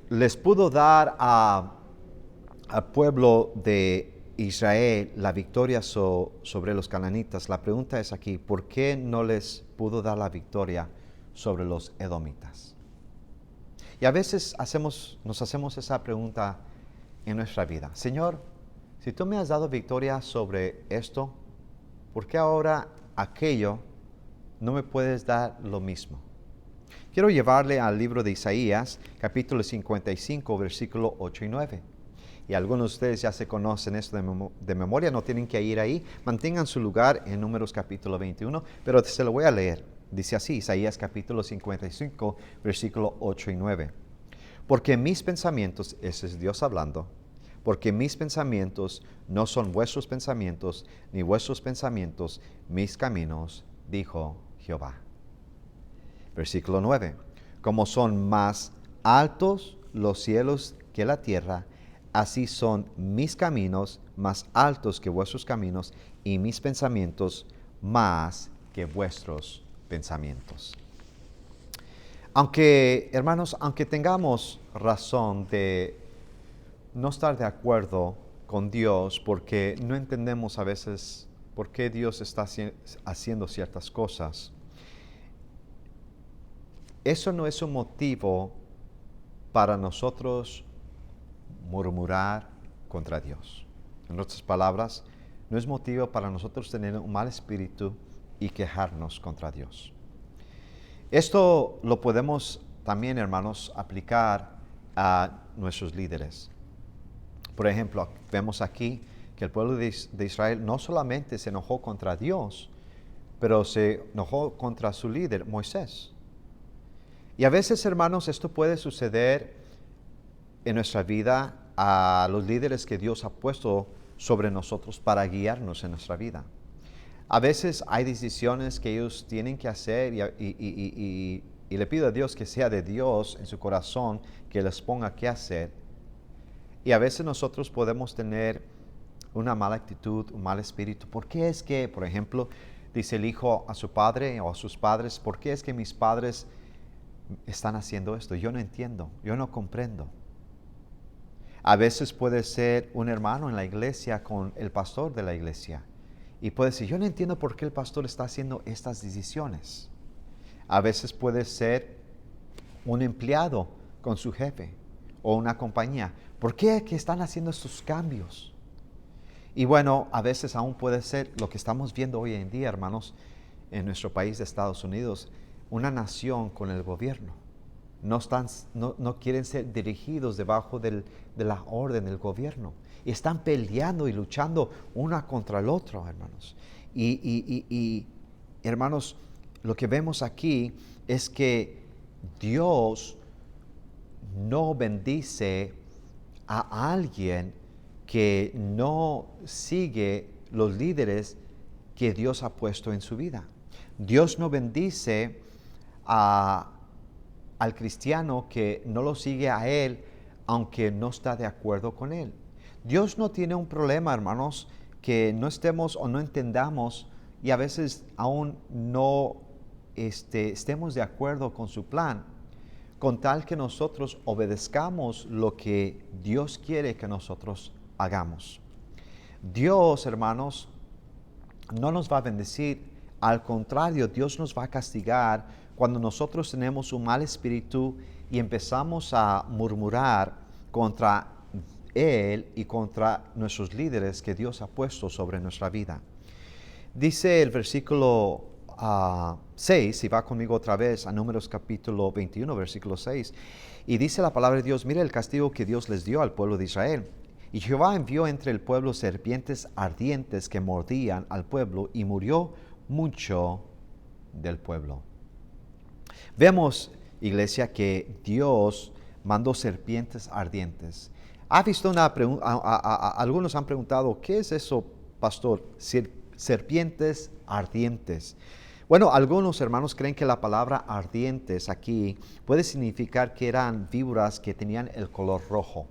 les pudo dar al pueblo de Israel la victoria sobre los cananitas, la pregunta es aquí, ¿por qué no les pudo dar la victoria sobre los edomitas? Y a veces nos hacemos esa pregunta en nuestra vida. Señor, si tú me has dado victoria sobre esto, ¿por qué ahora aquello no me puedes dar lo mismo? Quiero llevarle al libro de Isaías, capítulo 55, versículo 8 y 9. Y algunos de ustedes ya se conocen esto de memoria, no tienen que ir ahí. Mantengan su lugar en Números capítulo 21, pero se lo voy a leer. Dice así, Isaías capítulo 55, versículo 8 y 9. Porque mis pensamientos, ese es Dios hablando, porque mis pensamientos no son vuestros pensamientos, ni vuestros pensamientos mis caminos, dijo Jehová. Versículo 9. Como son más altos los cielos que la tierra, así son mis caminos más altos que vuestros caminos, y mis pensamientos más que vuestros pensamientos. Aunque, hermanos, aunque tengamos razón de no estar de acuerdo con Dios porque no entendemos a veces por qué Dios está haciendo ciertas cosas, eso no es un motivo para nosotros murmurar contra Dios. En otras palabras, no es motivo para nosotros tener un mal espíritu y quejarnos contra Dios. Esto lo podemos también, hermanos, aplicar a nuestros líderes. Por ejemplo, vemos aquí que el pueblo de Israel no solamente se enojó contra Dios, pero se enojó contra su líder, Moisés. Y a veces, hermanos, esto puede suceder en nuestra vida a los líderes que Dios ha puesto sobre nosotros para guiarnos en nuestra vida. A veces hay decisiones que ellos tienen que hacer y le pido a Dios que sea de Dios en su corazón, que les ponga qué hacer. Y a veces nosotros podemos tener una mala actitud, un mal espíritu. ¿Por qué es que, por ejemplo, dice el hijo a su padre o a sus padres, ¿por qué es que mis padres están haciendo esto? Yo no entiendo, yo no comprendo. A veces puede ser un hermano en la iglesia con el pastor de la iglesia. Y puede decir, yo no entiendo por qué el pastor está haciendo estas decisiones. A veces puede ser un empleado con su jefe o una compañía. ¿Por qué que están haciendo estos cambios? Y bueno, a veces aún puede ser lo que estamos viendo hoy en día, hermanos, en nuestro país de Estados Unidos, una nación con el gobierno. No quieren ser dirigidos debajo de la orden del gobierno. Y están peleando y luchando una contra el otro, hermanos. Y hermanos, lo que vemos aquí es que Dios no bendice a alguien que no sigue los líderes que Dios ha puesto en su vida. Dios no bendice al cristiano que no lo sigue a Él, aunque no está de acuerdo con Él. Dios no tiene un problema, hermanos, que no estemos o no entendamos y a veces aún no estemos de acuerdo con su plan, con tal que nosotros obedezcamos lo que Dios quiere que nosotros hagamos. Dios, hermanos, no nos va a bendecir, al contrario, Dios nos va a castigar cuando nosotros tenemos un mal espíritu y empezamos a murmurar contra Él y contra nuestros líderes que Dios ha puesto sobre nuestra vida. Dice el versículo 6, si va conmigo otra vez a Números capítulo 21, versículo 6, y dice la palabra de Dios: mire el castigo que Dios les dio al pueblo de Israel. Y Jehová envió entre el pueblo serpientes ardientes que mordían al pueblo, y murió mucho del pueblo. Vemos, iglesia, que Dios mandó serpientes ardientes. ¿Ha visto una pregunta? Algunos han preguntado, ¿qué es eso, pastor? Serpientes ardientes. Bueno, algunos hermanos creen que la palabra ardientes aquí puede significar que eran víboras que tenían el color rojo.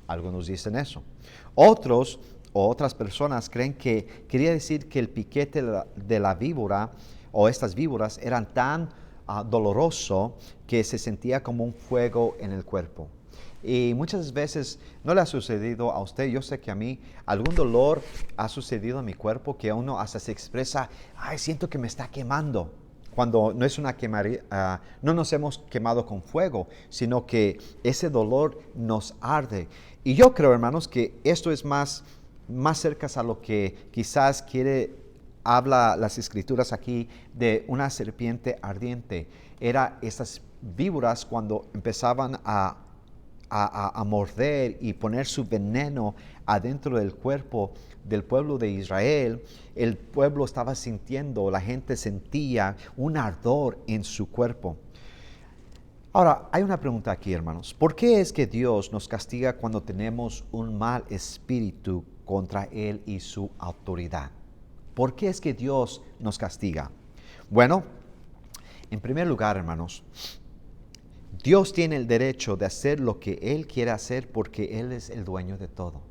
Algunos dicen eso. Otras personas creen que quería decir que el piquete de la víbora o estas víboras eran tan doloroso que se sentía como un fuego en el cuerpo. Y muchas veces no le ha sucedido a usted, yo sé que a mí algún dolor ha sucedido en mi cuerpo que uno hasta se expresa, ay, siento que me está quemando. Cuando no es una quemadura, no nos hemos quemado con fuego, sino que ese dolor nos arde. Y yo creo, hermanos, que esto es más cerca a lo que quizás habla las escrituras aquí de una serpiente ardiente. Era estas víboras cuando empezaban a morder y poner su veneno adentro del cuerpo del pueblo de Israel. El pueblo estaba sintiendo, la gente sentía un ardor en su cuerpo. Ahora, hay una pregunta aquí, hermanos. ¿Por qué es que Dios nos castiga cuando tenemos un mal espíritu contra Él y su autoridad? ¿Por qué es que Dios nos castiga? Bueno, en primer lugar, hermanos, Dios tiene el derecho de hacer lo que Él quiere hacer porque Él es el dueño de todo.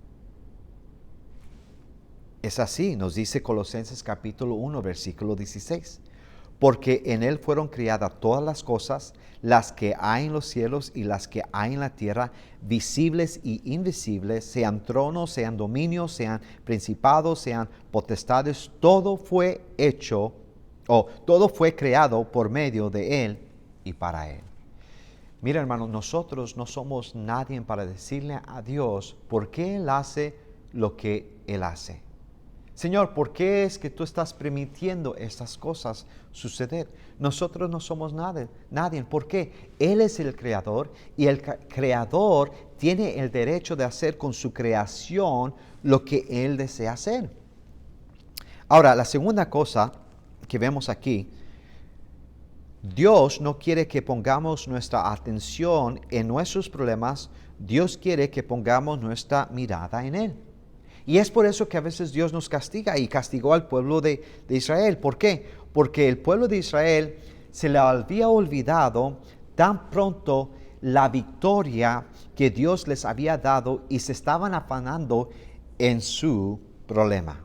Es así, nos dice Colosenses capítulo 1, versículo 16. Porque en Él fueron criadas todas las cosas, las que hay en los cielos y las que hay en la tierra, visibles y invisibles, sean tronos, sean dominios, sean principados, sean potestades, todo fue creado por medio de Él y para Él. Mira, hermanos, nosotros no somos nadie para decirle a Dios por qué Él hace lo que Él hace. Señor, ¿por qué es que tú estás permitiendo estas cosas suceder? Nosotros no somos nadie. ¿Por qué? Él es el creador y el creador tiene el derecho de hacer con su creación lo que Él desea hacer. Ahora, la segunda cosa que vemos aquí, Dios no quiere que pongamos nuestra atención en nuestros problemas, Dios quiere que pongamos nuestra mirada en Él. Y es por eso que a veces Dios nos castiga y castigó al pueblo de Israel. ¿Por qué? Porque el pueblo de Israel se le había olvidado tan pronto la victoria que Dios les había dado y se estaban afanando en su problema.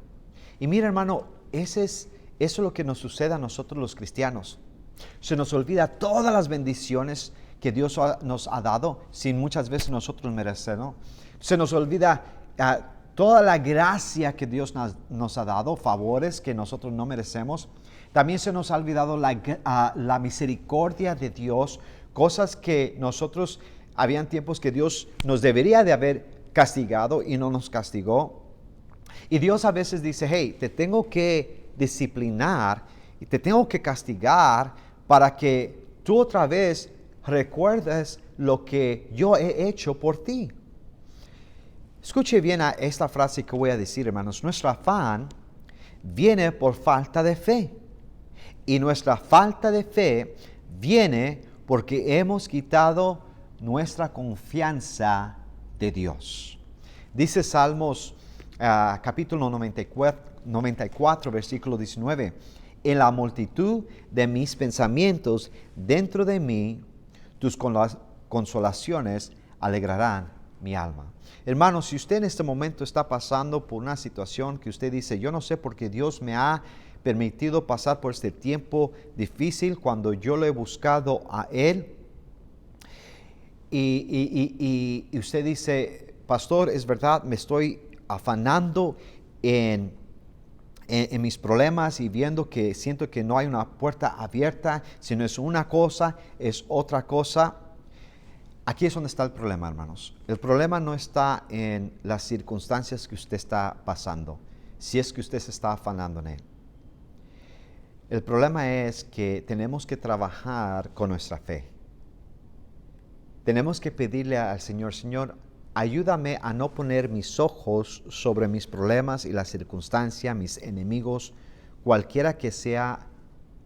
Y mira, hermano, eso es lo que nos sucede a nosotros los cristianos. Se nos olvida todas las bendiciones que Dios nos ha dado sin muchas veces nosotros merecerlo. Se nos olvida toda la gracia que Dios nos ha dado, favores que nosotros no merecemos. También se nos ha olvidado la misericordia de Dios, cosas que nosotros, habían tiempos que Dios nos debería de haber castigado y no nos castigó. Y Dios a veces dice, hey, te tengo que disciplinar y te tengo que castigar para que tú otra vez recuerdes lo que yo he hecho por ti. Escuche bien a esta frase que voy a decir, hermanos. Nuestro afán viene por falta de fe. Y nuestra falta de fe viene porque hemos quitado nuestra confianza de Dios. Dice Salmos capítulo 94, versículo 19. En la multitud de mis pensamientos dentro de mí, tus consolaciones alegrarán mi alma. Hermano, si usted en este momento está pasando por una situación que usted dice, yo no sé por qué Dios me ha permitido pasar por este tiempo difícil cuando yo lo he buscado a Él, y usted dice, pastor, es verdad, me estoy afanando en mis problemas y viendo que siento que no hay una puerta abierta, si no es una cosa, es otra cosa. Aquí es donde está el problema, hermanos. El problema no está en las circunstancias que usted está pasando, si es que usted se está afanando en él. El problema es que tenemos que trabajar con nuestra fe. Tenemos que pedirle al Señor, Señor, ayúdame a no poner mis ojos sobre mis problemas y la circunstancia, mis enemigos, cualquiera que sea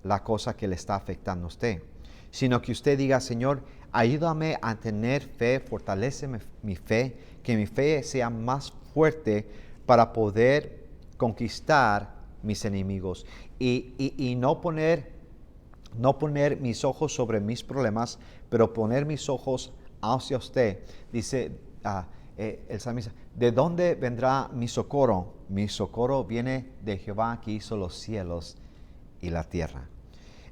la cosa que le está afectando a usted, sino que usted diga, Señor, ayúdame a tener fe, fortaléceme mi fe, que mi fe sea más fuerte para poder conquistar mis enemigos y no poner mis ojos sobre mis problemas, pero poner mis ojos hacia usted. Dice el salmista, ¿de dónde vendrá mi socorro? Mi socorro viene de Jehová que hizo los cielos y la tierra.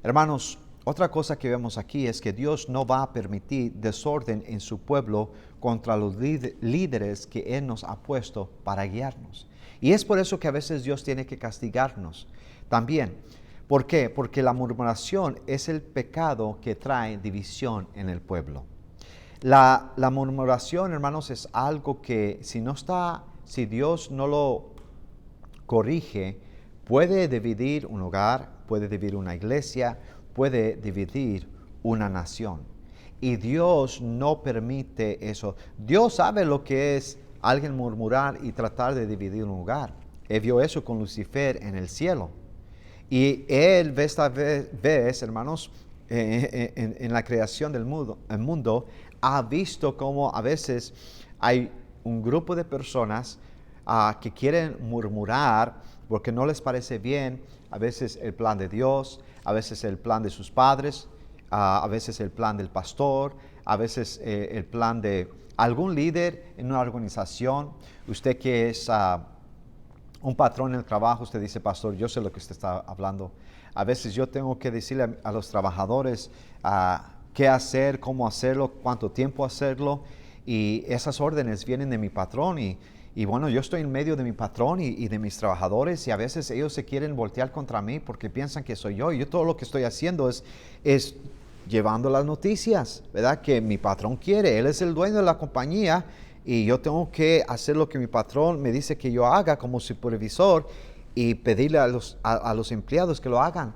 Hermanos, otra cosa que vemos aquí es que Dios no va a permitir desorden en su pueblo contra los líderes que Él nos ha puesto para guiarnos. Y es por eso que a veces Dios tiene que castigarnos también. ¿Por qué? Porque la murmuración es el pecado que trae división en el pueblo. La murmuración, hermanos, es algo que si Dios no lo corrige, puede dividir un hogar, puede dividir una iglesia, puede dividir una nación. Y Dios no permite eso. Dios sabe lo que es alguien murmurar y tratar de dividir un hogar. Él vio eso con Lucifer en el cielo. Y Él esta vez, hermanos, en la creación del mundo, ha visto cómo a veces hay un grupo de personas que quieren murmurar porque no les parece bien a veces el plan de Dios, a veces el plan de sus padres, a veces el plan del pastor, a veces el plan de algún líder en una organización. Usted que es un patrón en el trabajo, usted dice, pastor, yo sé lo que usted está hablando. A veces yo tengo que decirle a los trabajadores qué hacer, cómo hacerlo, cuánto tiempo hacerlo, y esas órdenes vienen de mi patrón, y bueno, yo estoy en medio de mi patrón y de mis trabajadores, y a veces ellos se quieren voltear contra mí porque piensan que soy yo, y yo todo lo que estoy haciendo es llevando las noticias, ¿verdad? Que mi patrón quiere. Él es el dueño de la compañía, y yo tengo que hacer lo que mi patrón me dice que yo haga como supervisor y pedirle a los empleados que lo hagan.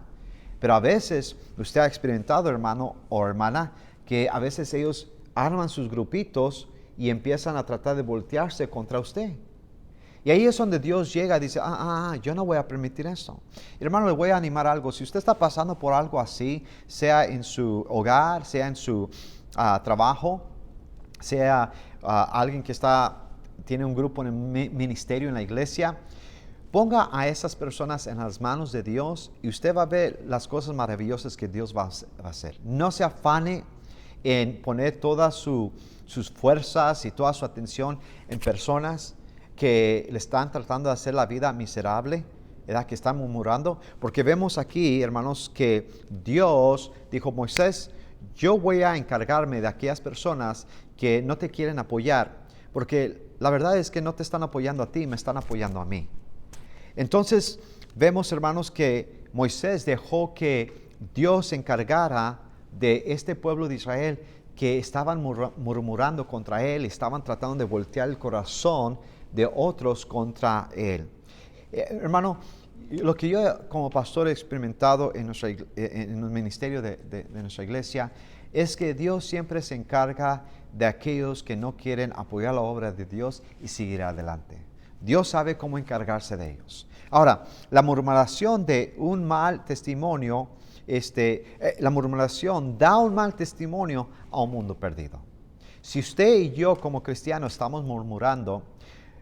Pero a veces, usted ha experimentado, hermano o hermana, que a veces ellos arman sus grupitos y empiezan a tratar de voltearse contra usted. Y ahí es donde Dios llega y dice, yo no voy a permitir eso. Hermano, le voy a animar algo. Si usted está pasando por algo así, sea en su hogar, sea en su trabajo, sea alguien que tiene un grupo en el ministerio, en la iglesia, ponga a esas personas en las manos de Dios y usted va a ver las cosas maravillosas que Dios va a hacer. No se afane en poner todas sus fuerzas y toda su atención en personas que le están tratando de hacer la vida miserable, ¿verdad? Que están murmurando, porque vemos aquí, hermanos, que Dios dijo, Moisés, yo voy a encargarme de aquellas personas que no te quieren apoyar, porque la verdad es que no te están apoyando a ti, me están apoyando a mí. Entonces vemos, hermanos, que Moisés dejó que Dios se encargara de este pueblo de Israel que estaban murmurando contra él, estaban tratando de voltear el corazón de otros contra él. Hermano, Lo que yo como pastor he experimentado en el ministerio de nuestra iglesia es que Dios siempre se encarga de aquellos que no quieren apoyar la obra de Dios y seguir adelante. Dios sabe cómo encargarse de ellos. Ahora, la murmuración de un mal testimonio, la murmuración da un mal testimonio a un mundo perdido. Si usted y yo como cristianos estamos murmurando,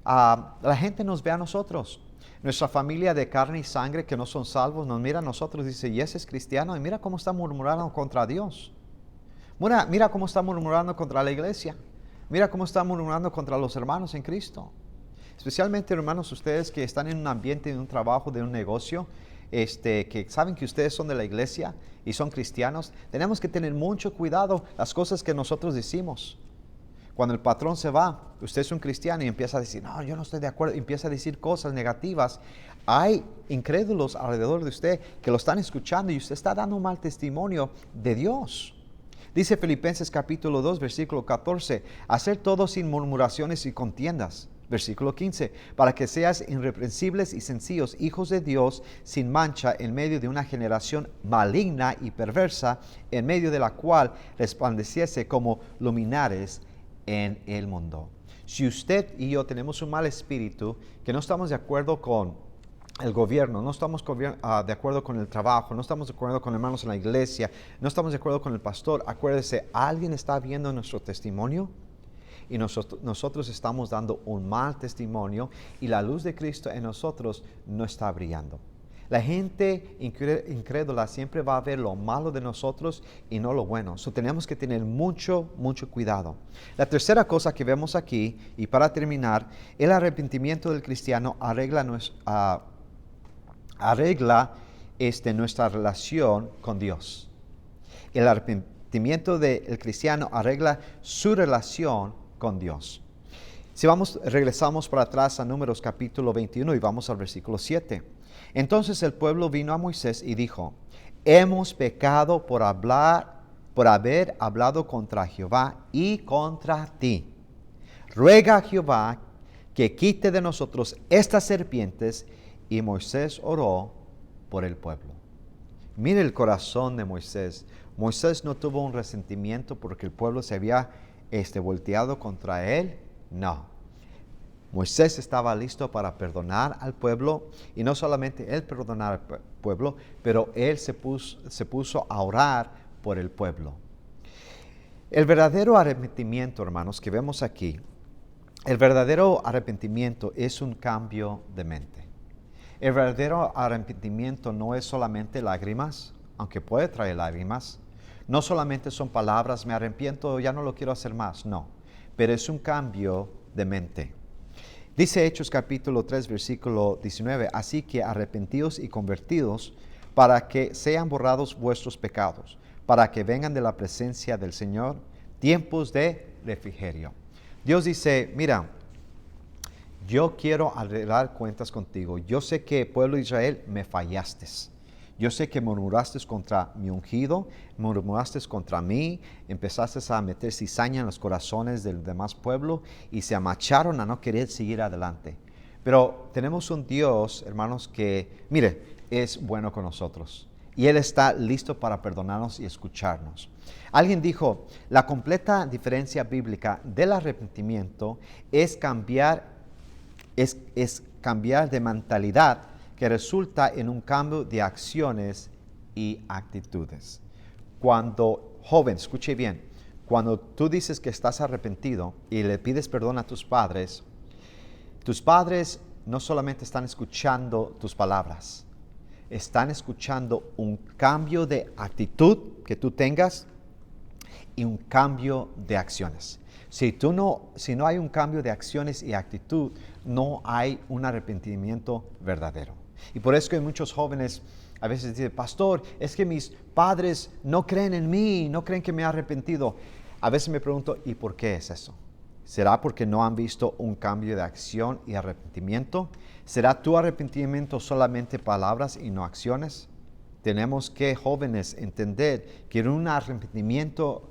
la gente nos ve a nosotros. Nuestra familia de carne y sangre que no son salvos nos mira a nosotros y dice, y ese es cristiano, y mira cómo está murmurando contra Dios. Mira cómo está murmurando contra la iglesia. Mira cómo está murmurando contra los hermanos en Cristo. Especialmente, hermanos, ustedes que están en un ambiente, en un trabajo, de un negocio, que saben que ustedes son de la iglesia y son cristianos, tenemos que tener mucho cuidado las cosas que nosotros decimos. Cuando el patrón se va, usted es un cristiano y empieza a decir, no, yo no estoy de acuerdo, empieza a decir cosas negativas. Hay incrédulos alrededor de usted que lo están escuchando y usted está dando un mal testimonio de Dios. Dice Filipenses capítulo 2, versículo 14, hacer todo sin murmuraciones y contiendas. Versículo 15, para que seas irreprensibles y sencillos, hijos de Dios, sin mancha, en medio de una generación maligna y perversa, en medio de la cual resplandeciese como luminares en el mundo. Si usted y yo tenemos un mal espíritu, que no estamos de acuerdo con el gobierno, no estamos de acuerdo con el trabajo, no estamos de acuerdo con hermanos en la iglesia, no estamos de acuerdo con el pastor, acuérdese, alguien está viendo nuestro testimonio y nosotros estamos dando un mal testimonio y la luz de Cristo en nosotros no está brillando. La gente incrédula siempre va a ver lo malo de nosotros y no lo bueno. Tenemos que tener mucho cuidado. La tercera cosa que vemos aquí, y para terminar, el arrepentimiento del cristiano arregla nuestra relación con Dios. El arrepentimiento del cristiano arregla su relación con Dios. Si regresamos para atrás a Números capítulo 21 y vamos al versículo 7. Entonces el pueblo vino a Moisés y dijo, hemos pecado por haber hablado contra Jehová y contra ti. Ruega a Jehová que quite de nosotros estas serpientes. Y Moisés oró por el pueblo. Mire el corazón de Moisés. Moisés no tuvo un resentimiento porque el pueblo se había volteado contra él. No. Moisés estaba listo para perdonar al pueblo, y no solamente él perdonar al pueblo, pero él se puso a orar por el pueblo. El verdadero arrepentimiento, hermanos, que vemos aquí, el verdadero arrepentimiento es un cambio de mente. El verdadero arrepentimiento no es solamente lágrimas, aunque puede traer lágrimas. No solamente son palabras, me arrepiento, ya no lo quiero hacer más, no. Pero es un cambio de mente. Dice Hechos capítulo 3, versículo 19, así que arrepentidos y convertidos para que sean borrados vuestros pecados, para que vengan de la presencia del Señor tiempos de refrigerio. Dios dice, mira, yo quiero arreglar cuentas contigo. Yo sé que, pueblo de Israel, me fallaste. Yo sé que murmuraste contra mi ungido, murmuraste contra mí, empezaste a meter cizaña en los corazones del demás pueblo y se amacharon a no querer seguir adelante. Pero tenemos un Dios, hermanos, que, mire, es bueno con nosotros. Y Él está listo para perdonarnos y escucharnos. Alguien dijo, la completa diferencia bíblica del arrepentimiento es cambiar de mentalidad que resulta en un cambio de acciones y actitudes. Joven, escuche bien, cuando tú dices que estás arrepentido y le pides perdón a tus padres no solamente están escuchando tus palabras, están escuchando un cambio de actitud que tú tengas y un cambio de acciones. Si no hay un cambio de acciones y actitud, no hay un arrepentimiento verdadero. Y por eso que muchos jóvenes a veces dicen, pastor, es que mis padres no creen en mí, no creen que me he arrepentido. A veces me pregunto, ¿y por qué es eso? ¿Será porque no han visto un cambio de acción y arrepentimiento? ¿Será tu arrepentimiento solamente palabras y no acciones? Tenemos que, jóvenes, entender que un arrepentimiento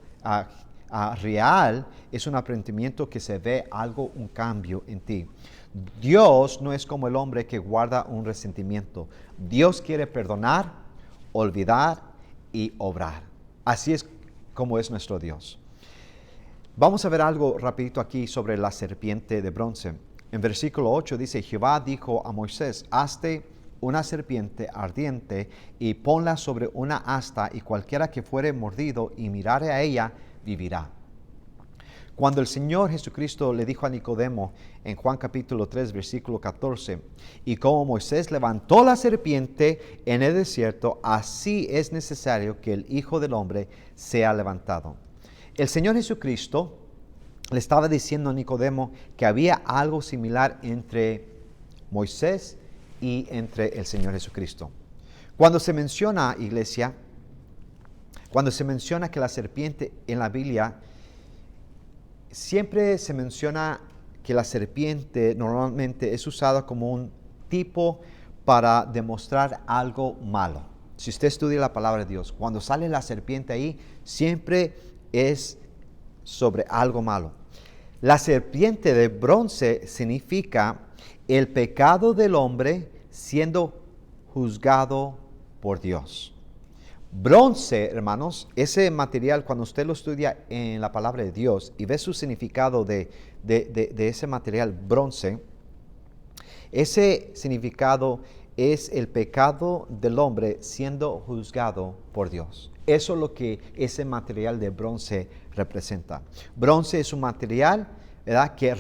real es un arrepentimiento que se ve un cambio en ti. Dios no es como el hombre que guarda un resentimiento. Dios quiere perdonar, olvidar y obrar. Así es como es nuestro Dios. Vamos a ver algo rapidito aquí sobre la serpiente de bronce. En versículo 8 dice, Jehová dijo a Moisés, hazte una serpiente ardiente y ponla sobre una asta, y cualquiera que fuere mordido y mirare a ella, vivirá. Cuando el Señor Jesucristo le dijo a Nicodemo en Juan capítulo 3, versículo 14, y como Moisés levantó la serpiente en el desierto, así es necesario que el Hijo del Hombre sea levantado. El Señor Jesucristo le estaba diciendo a Nicodemo que había algo similar entre Moisés y entre el Señor Jesucristo. Cuando se menciona, iglesia, cuando se menciona que la serpiente en la Biblia, siempre se menciona que la serpiente normalmente es usada como un tipo para demostrar algo malo. Si usted estudia la palabra de Dios, cuando sale la serpiente ahí, siempre es sobre algo malo. La serpiente de bronce significa el pecado del hombre siendo juzgado por Dios. Bronce, hermanos, ese material, cuando usted lo estudia en la palabra de Dios y ve su significado de ese material bronce, ese significado es el pecado del hombre siendo juzgado por Dios. Eso es lo que ese material de bronce representa. Bronce es un material, ¿verdad?, que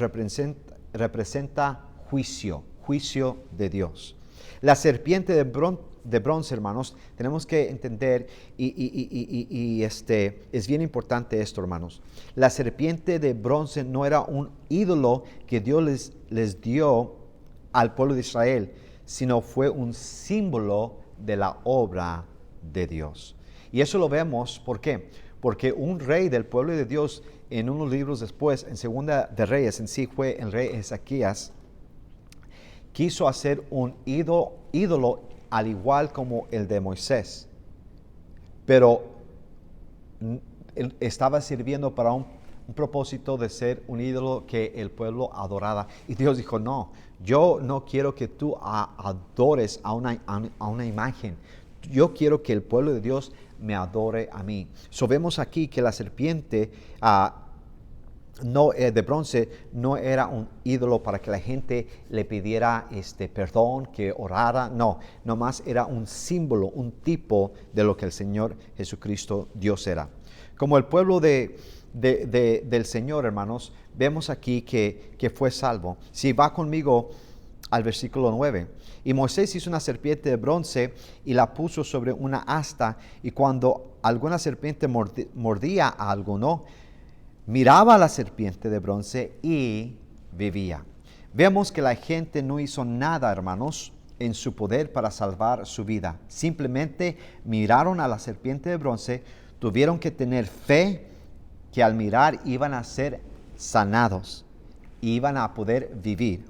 representa juicio de Dios. La serpiente de bronce, hermanos, tenemos que entender, es bien importante esto, hermanos. La serpiente de bronce no era un ídolo que Dios les dio al pueblo de Israel, sino fue un símbolo de la obra de Dios. Y eso lo vemos, ¿por qué? Porque un rey del pueblo de Dios, en unos libros después, en Segunda de Reyes, en sí fue el rey Ezequías, quiso hacer un ídolo al igual como el de Moisés, pero él estaba sirviendo para un propósito de ser un ídolo que el pueblo adorara. Y Dios dijo, no, yo no quiero que tú adores a una imagen. Yo quiero que el pueblo de Dios me adore a mí. So vemos aquí que la serpiente de bronce no era un ídolo para que la gente le pidiera perdón, que orara. No, nomás era un símbolo, un tipo de lo que el Señor Jesucristo Dios era. Como el pueblo del Señor, hermanos, vemos aquí que fue salvo. Si va conmigo al versículo 9. Y Moisés hizo una serpiente de bronce y la puso sobre una asta, y cuando alguna serpiente mordía a alguno, miraba a la serpiente de bronce y vivía. Vemos que la gente no hizo nada, hermanos, en su poder para salvar su vida. Simplemente miraron a la serpiente de bronce, tuvieron que tener fe que al mirar iban a ser sanados, iban a poder vivir.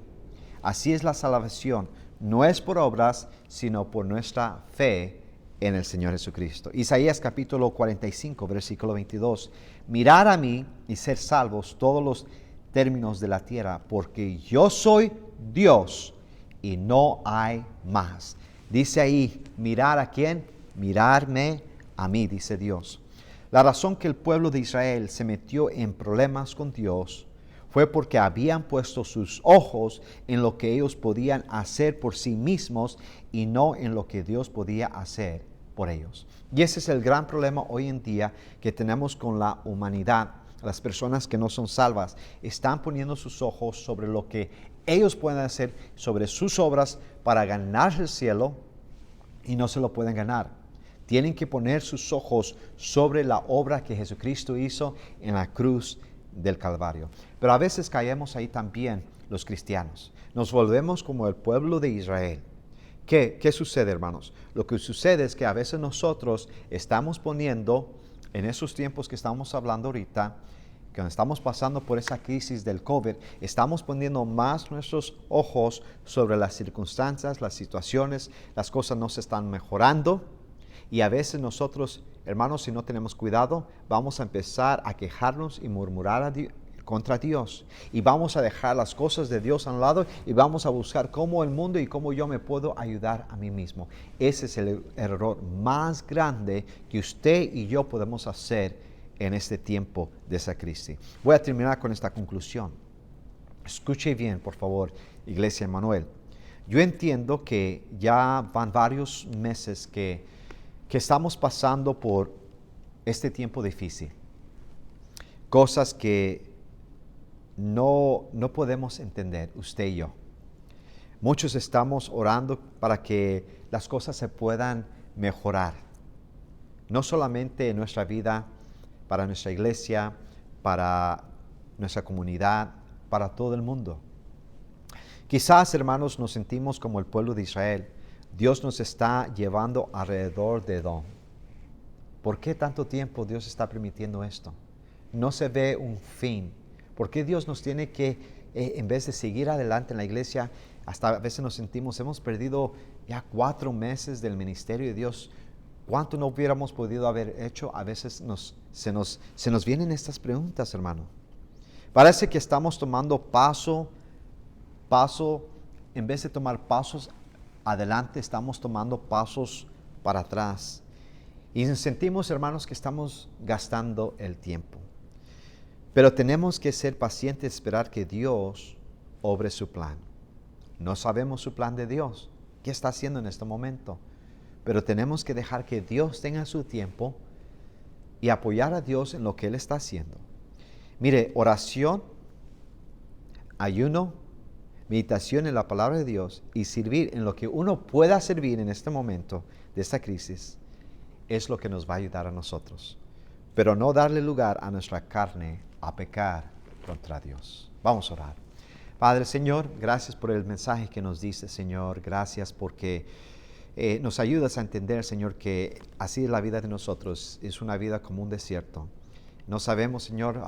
Así es la salvación. No es por obras, sino por nuestra fe en el Señor Jesucristo. Isaías capítulo 45, versículo 22. Mirad a mí y ser salvos todos los términos de la tierra, porque yo soy Dios y no hay más. Dice ahí, mirar a quién, mirarme a mí, dice Dios. La razón que el pueblo de Israel se metió en problemas con Dios fue porque habían puesto sus ojos en lo que ellos podían hacer por sí mismos y no en lo que Dios podía hacer por ellos. Y ese es el gran problema hoy en día que tenemos con la humanidad. Las personas que no son salvas están poniendo sus ojos sobre lo que ellos pueden hacer, sobre sus obras para ganarse el cielo, y no se lo pueden ganar. Tienen que poner sus ojos sobre la obra que Jesucristo hizo en la cruz del Calvario. Pero a veces caemos ahí también los cristianos. Nos volvemos como el pueblo de Israel. ¿Qué sucede, hermanos? Lo que sucede es que a veces nosotros estamos poniendo, en esos tiempos que estamos hablando ahorita, que estamos pasando por esa crisis del COVID, estamos poniendo más nuestros ojos sobre las circunstancias, las situaciones, las cosas no se están mejorando. Y a veces nosotros, hermanos, si no tenemos cuidado, vamos a empezar a quejarnos y murmurar contra Dios. Y vamos a dejar las cosas de Dios a un lado y vamos a buscar cómo el mundo y cómo yo me puedo ayudar a mí mismo. Ese es el error más grande que usted y yo podemos hacer en este tiempo de sacristía. Voy a terminar con esta conclusión. Escuche bien, por favor, Iglesia Emmanuel. Yo entiendo que ya van varios meses que estamos pasando por este tiempo difícil. Cosas que no podemos entender, usted y yo. Muchos estamos orando para que las cosas se puedan mejorar. No solamente en nuestra vida, para nuestra iglesia, para nuestra comunidad, para todo el mundo. Quizás, hermanos, nos sentimos como el pueblo de Israel. Dios nos está llevando alrededor de Edom. ¿Por qué tanto tiempo Dios está permitiendo esto? No se ve un fin. ¿Por qué Dios nos tiene que, en vez de seguir adelante en la iglesia, hasta a veces nos sentimos, hemos perdido ya 4 meses del ministerio de Dios? ¿Cuánto no hubiéramos podido haber hecho? A veces se nos vienen estas preguntas, hermano. Parece que estamos tomando paso, en vez de tomar pasos adelante, estamos tomando pasos para atrás. Y nos sentimos, hermanos, que estamos gastando el tiempo. Pero tenemos que ser pacientes, esperar que Dios obre su plan. No sabemos su plan de Dios, qué está haciendo en este momento. Pero tenemos que dejar que Dios tenga su tiempo y apoyar a Dios en lo que Él está haciendo. Mire, oración, ayuno, meditación en la palabra de Dios y servir en lo que uno pueda servir en este momento de esta crisis es lo que nos va a ayudar a nosotros. Pero no darle lugar a nuestra carne a pecar contra Dios. Vamos a orar. Padre, Señor, gracias por el mensaje que nos dice, Señor. Gracias porque nos ayudas a entender, Señor, que así es la vida de nosotros. Es una vida como un desierto. No sabemos, Señor,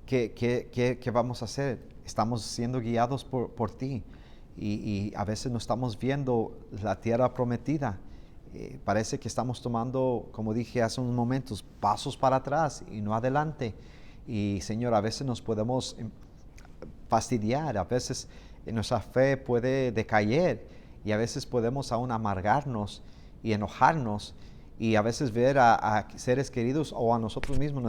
¿qué vamos a hacer? Estamos siendo guiados por ti y a veces no estamos viendo la tierra prometida. Parece que estamos tomando, como dije hace unos momentos, pasos para atrás y no adelante. Y Señor, a veces nos podemos fastidiar, a veces nuestra fe puede decaer y a veces podemos aún amargarnos y enojarnos y a veces ver a seres queridos o a nosotros mismos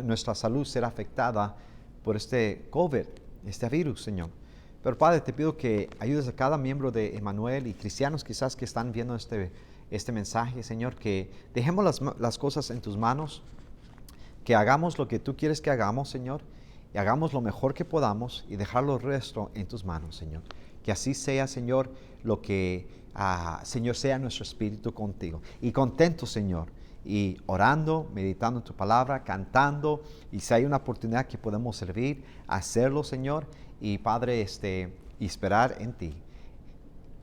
nuestra salud ser afectada por este COVID, este virus, Señor. Pero Padre, te pido que ayudes a cada miembro de Emmanuel y cristianos quizás que están viendo este mensaje, Señor, que dejemos las cosas en tus manos, que hagamos lo que tú quieres que hagamos, Señor, y hagamos lo mejor que podamos y dejar lo resto en tus manos, Señor. Que así sea, Señor, lo que, Señor, sea nuestro espíritu contigo. Y contento, Señor, y orando, meditando en tu palabra, cantando, y si hay una oportunidad que podemos servir, hacerlo, Señor, y Padre, y esperar en ti.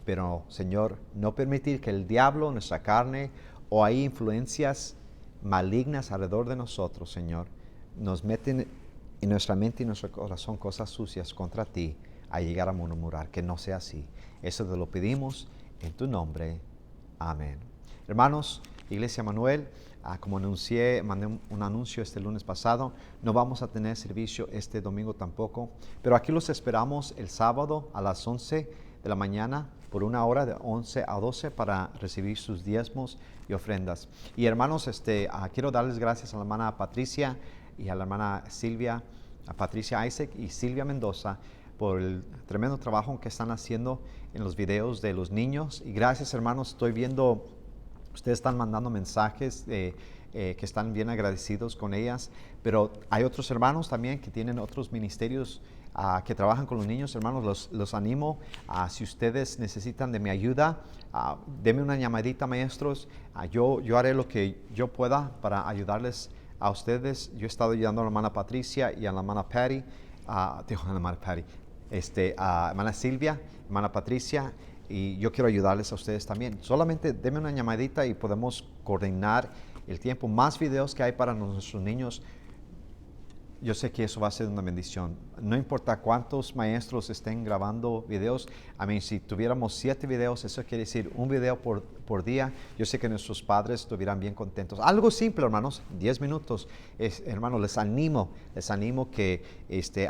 Pero, Señor, no permitir que el diablo, nuestra carne, o hay influencias malignas alrededor de nosotros, Señor, nos meten en nuestra mente y nuestro corazón cosas sucias contra ti, a llegar a murmurar. Que no sea así. Eso te lo pedimos en tu nombre. Amén. Hermanos, Iglesia Emmanuel, como anuncié, mandé un anuncio este lunes pasado, no vamos a tener servicio este domingo tampoco, pero aquí los esperamos el sábado a las 11 de la mañana por una hora de 11 a 12 para recibir sus diezmos y ofrendas. Y hermanos, quiero darles gracias a la hermana Patricia y a la hermana Silvia, a Patricia Isaac y Silvia Mendoza por el tremendo trabajo que están haciendo en los videos de los niños. Y gracias, hermanos, estoy viendo, ustedes están mandando mensajes que están bien agradecidos con ellas, pero hay otros hermanos también que tienen otros ministerios que trabajan con los niños. Hermanos, los animo, si ustedes necesitan de mi ayuda, denme una llamadita, maestros. Yo haré lo que yo pueda para ayudarles a ustedes. Yo he estado ayudando a la hermana Patricia y a la hermana Patty, a hermana Silvia, hermana Patricia, y yo quiero ayudarles a ustedes también. Solamente denme una llamadita y podemos coordinar el tiempo. Más videos que hay para nuestros niños. yo sé que eso va a ser una bendición. No importa cuántos maestros estén grabando videos. Si tuviéramos 7 videos, eso quiere decir un video por día. Yo sé que nuestros padres estuvieran bien contentos. Algo simple, hermanos, 10 minutos. Hermanos, les animo que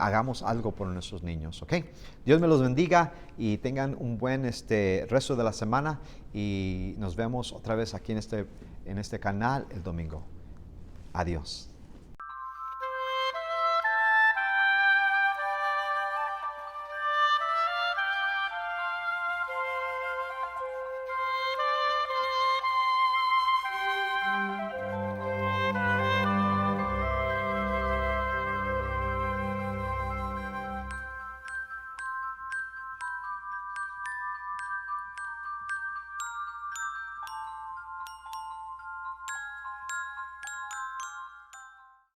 hagamos algo por nuestros niños, ¿ok? Dios me los bendiga y tengan un buen resto de la semana y nos vemos otra vez aquí en este canal el domingo. Adiós.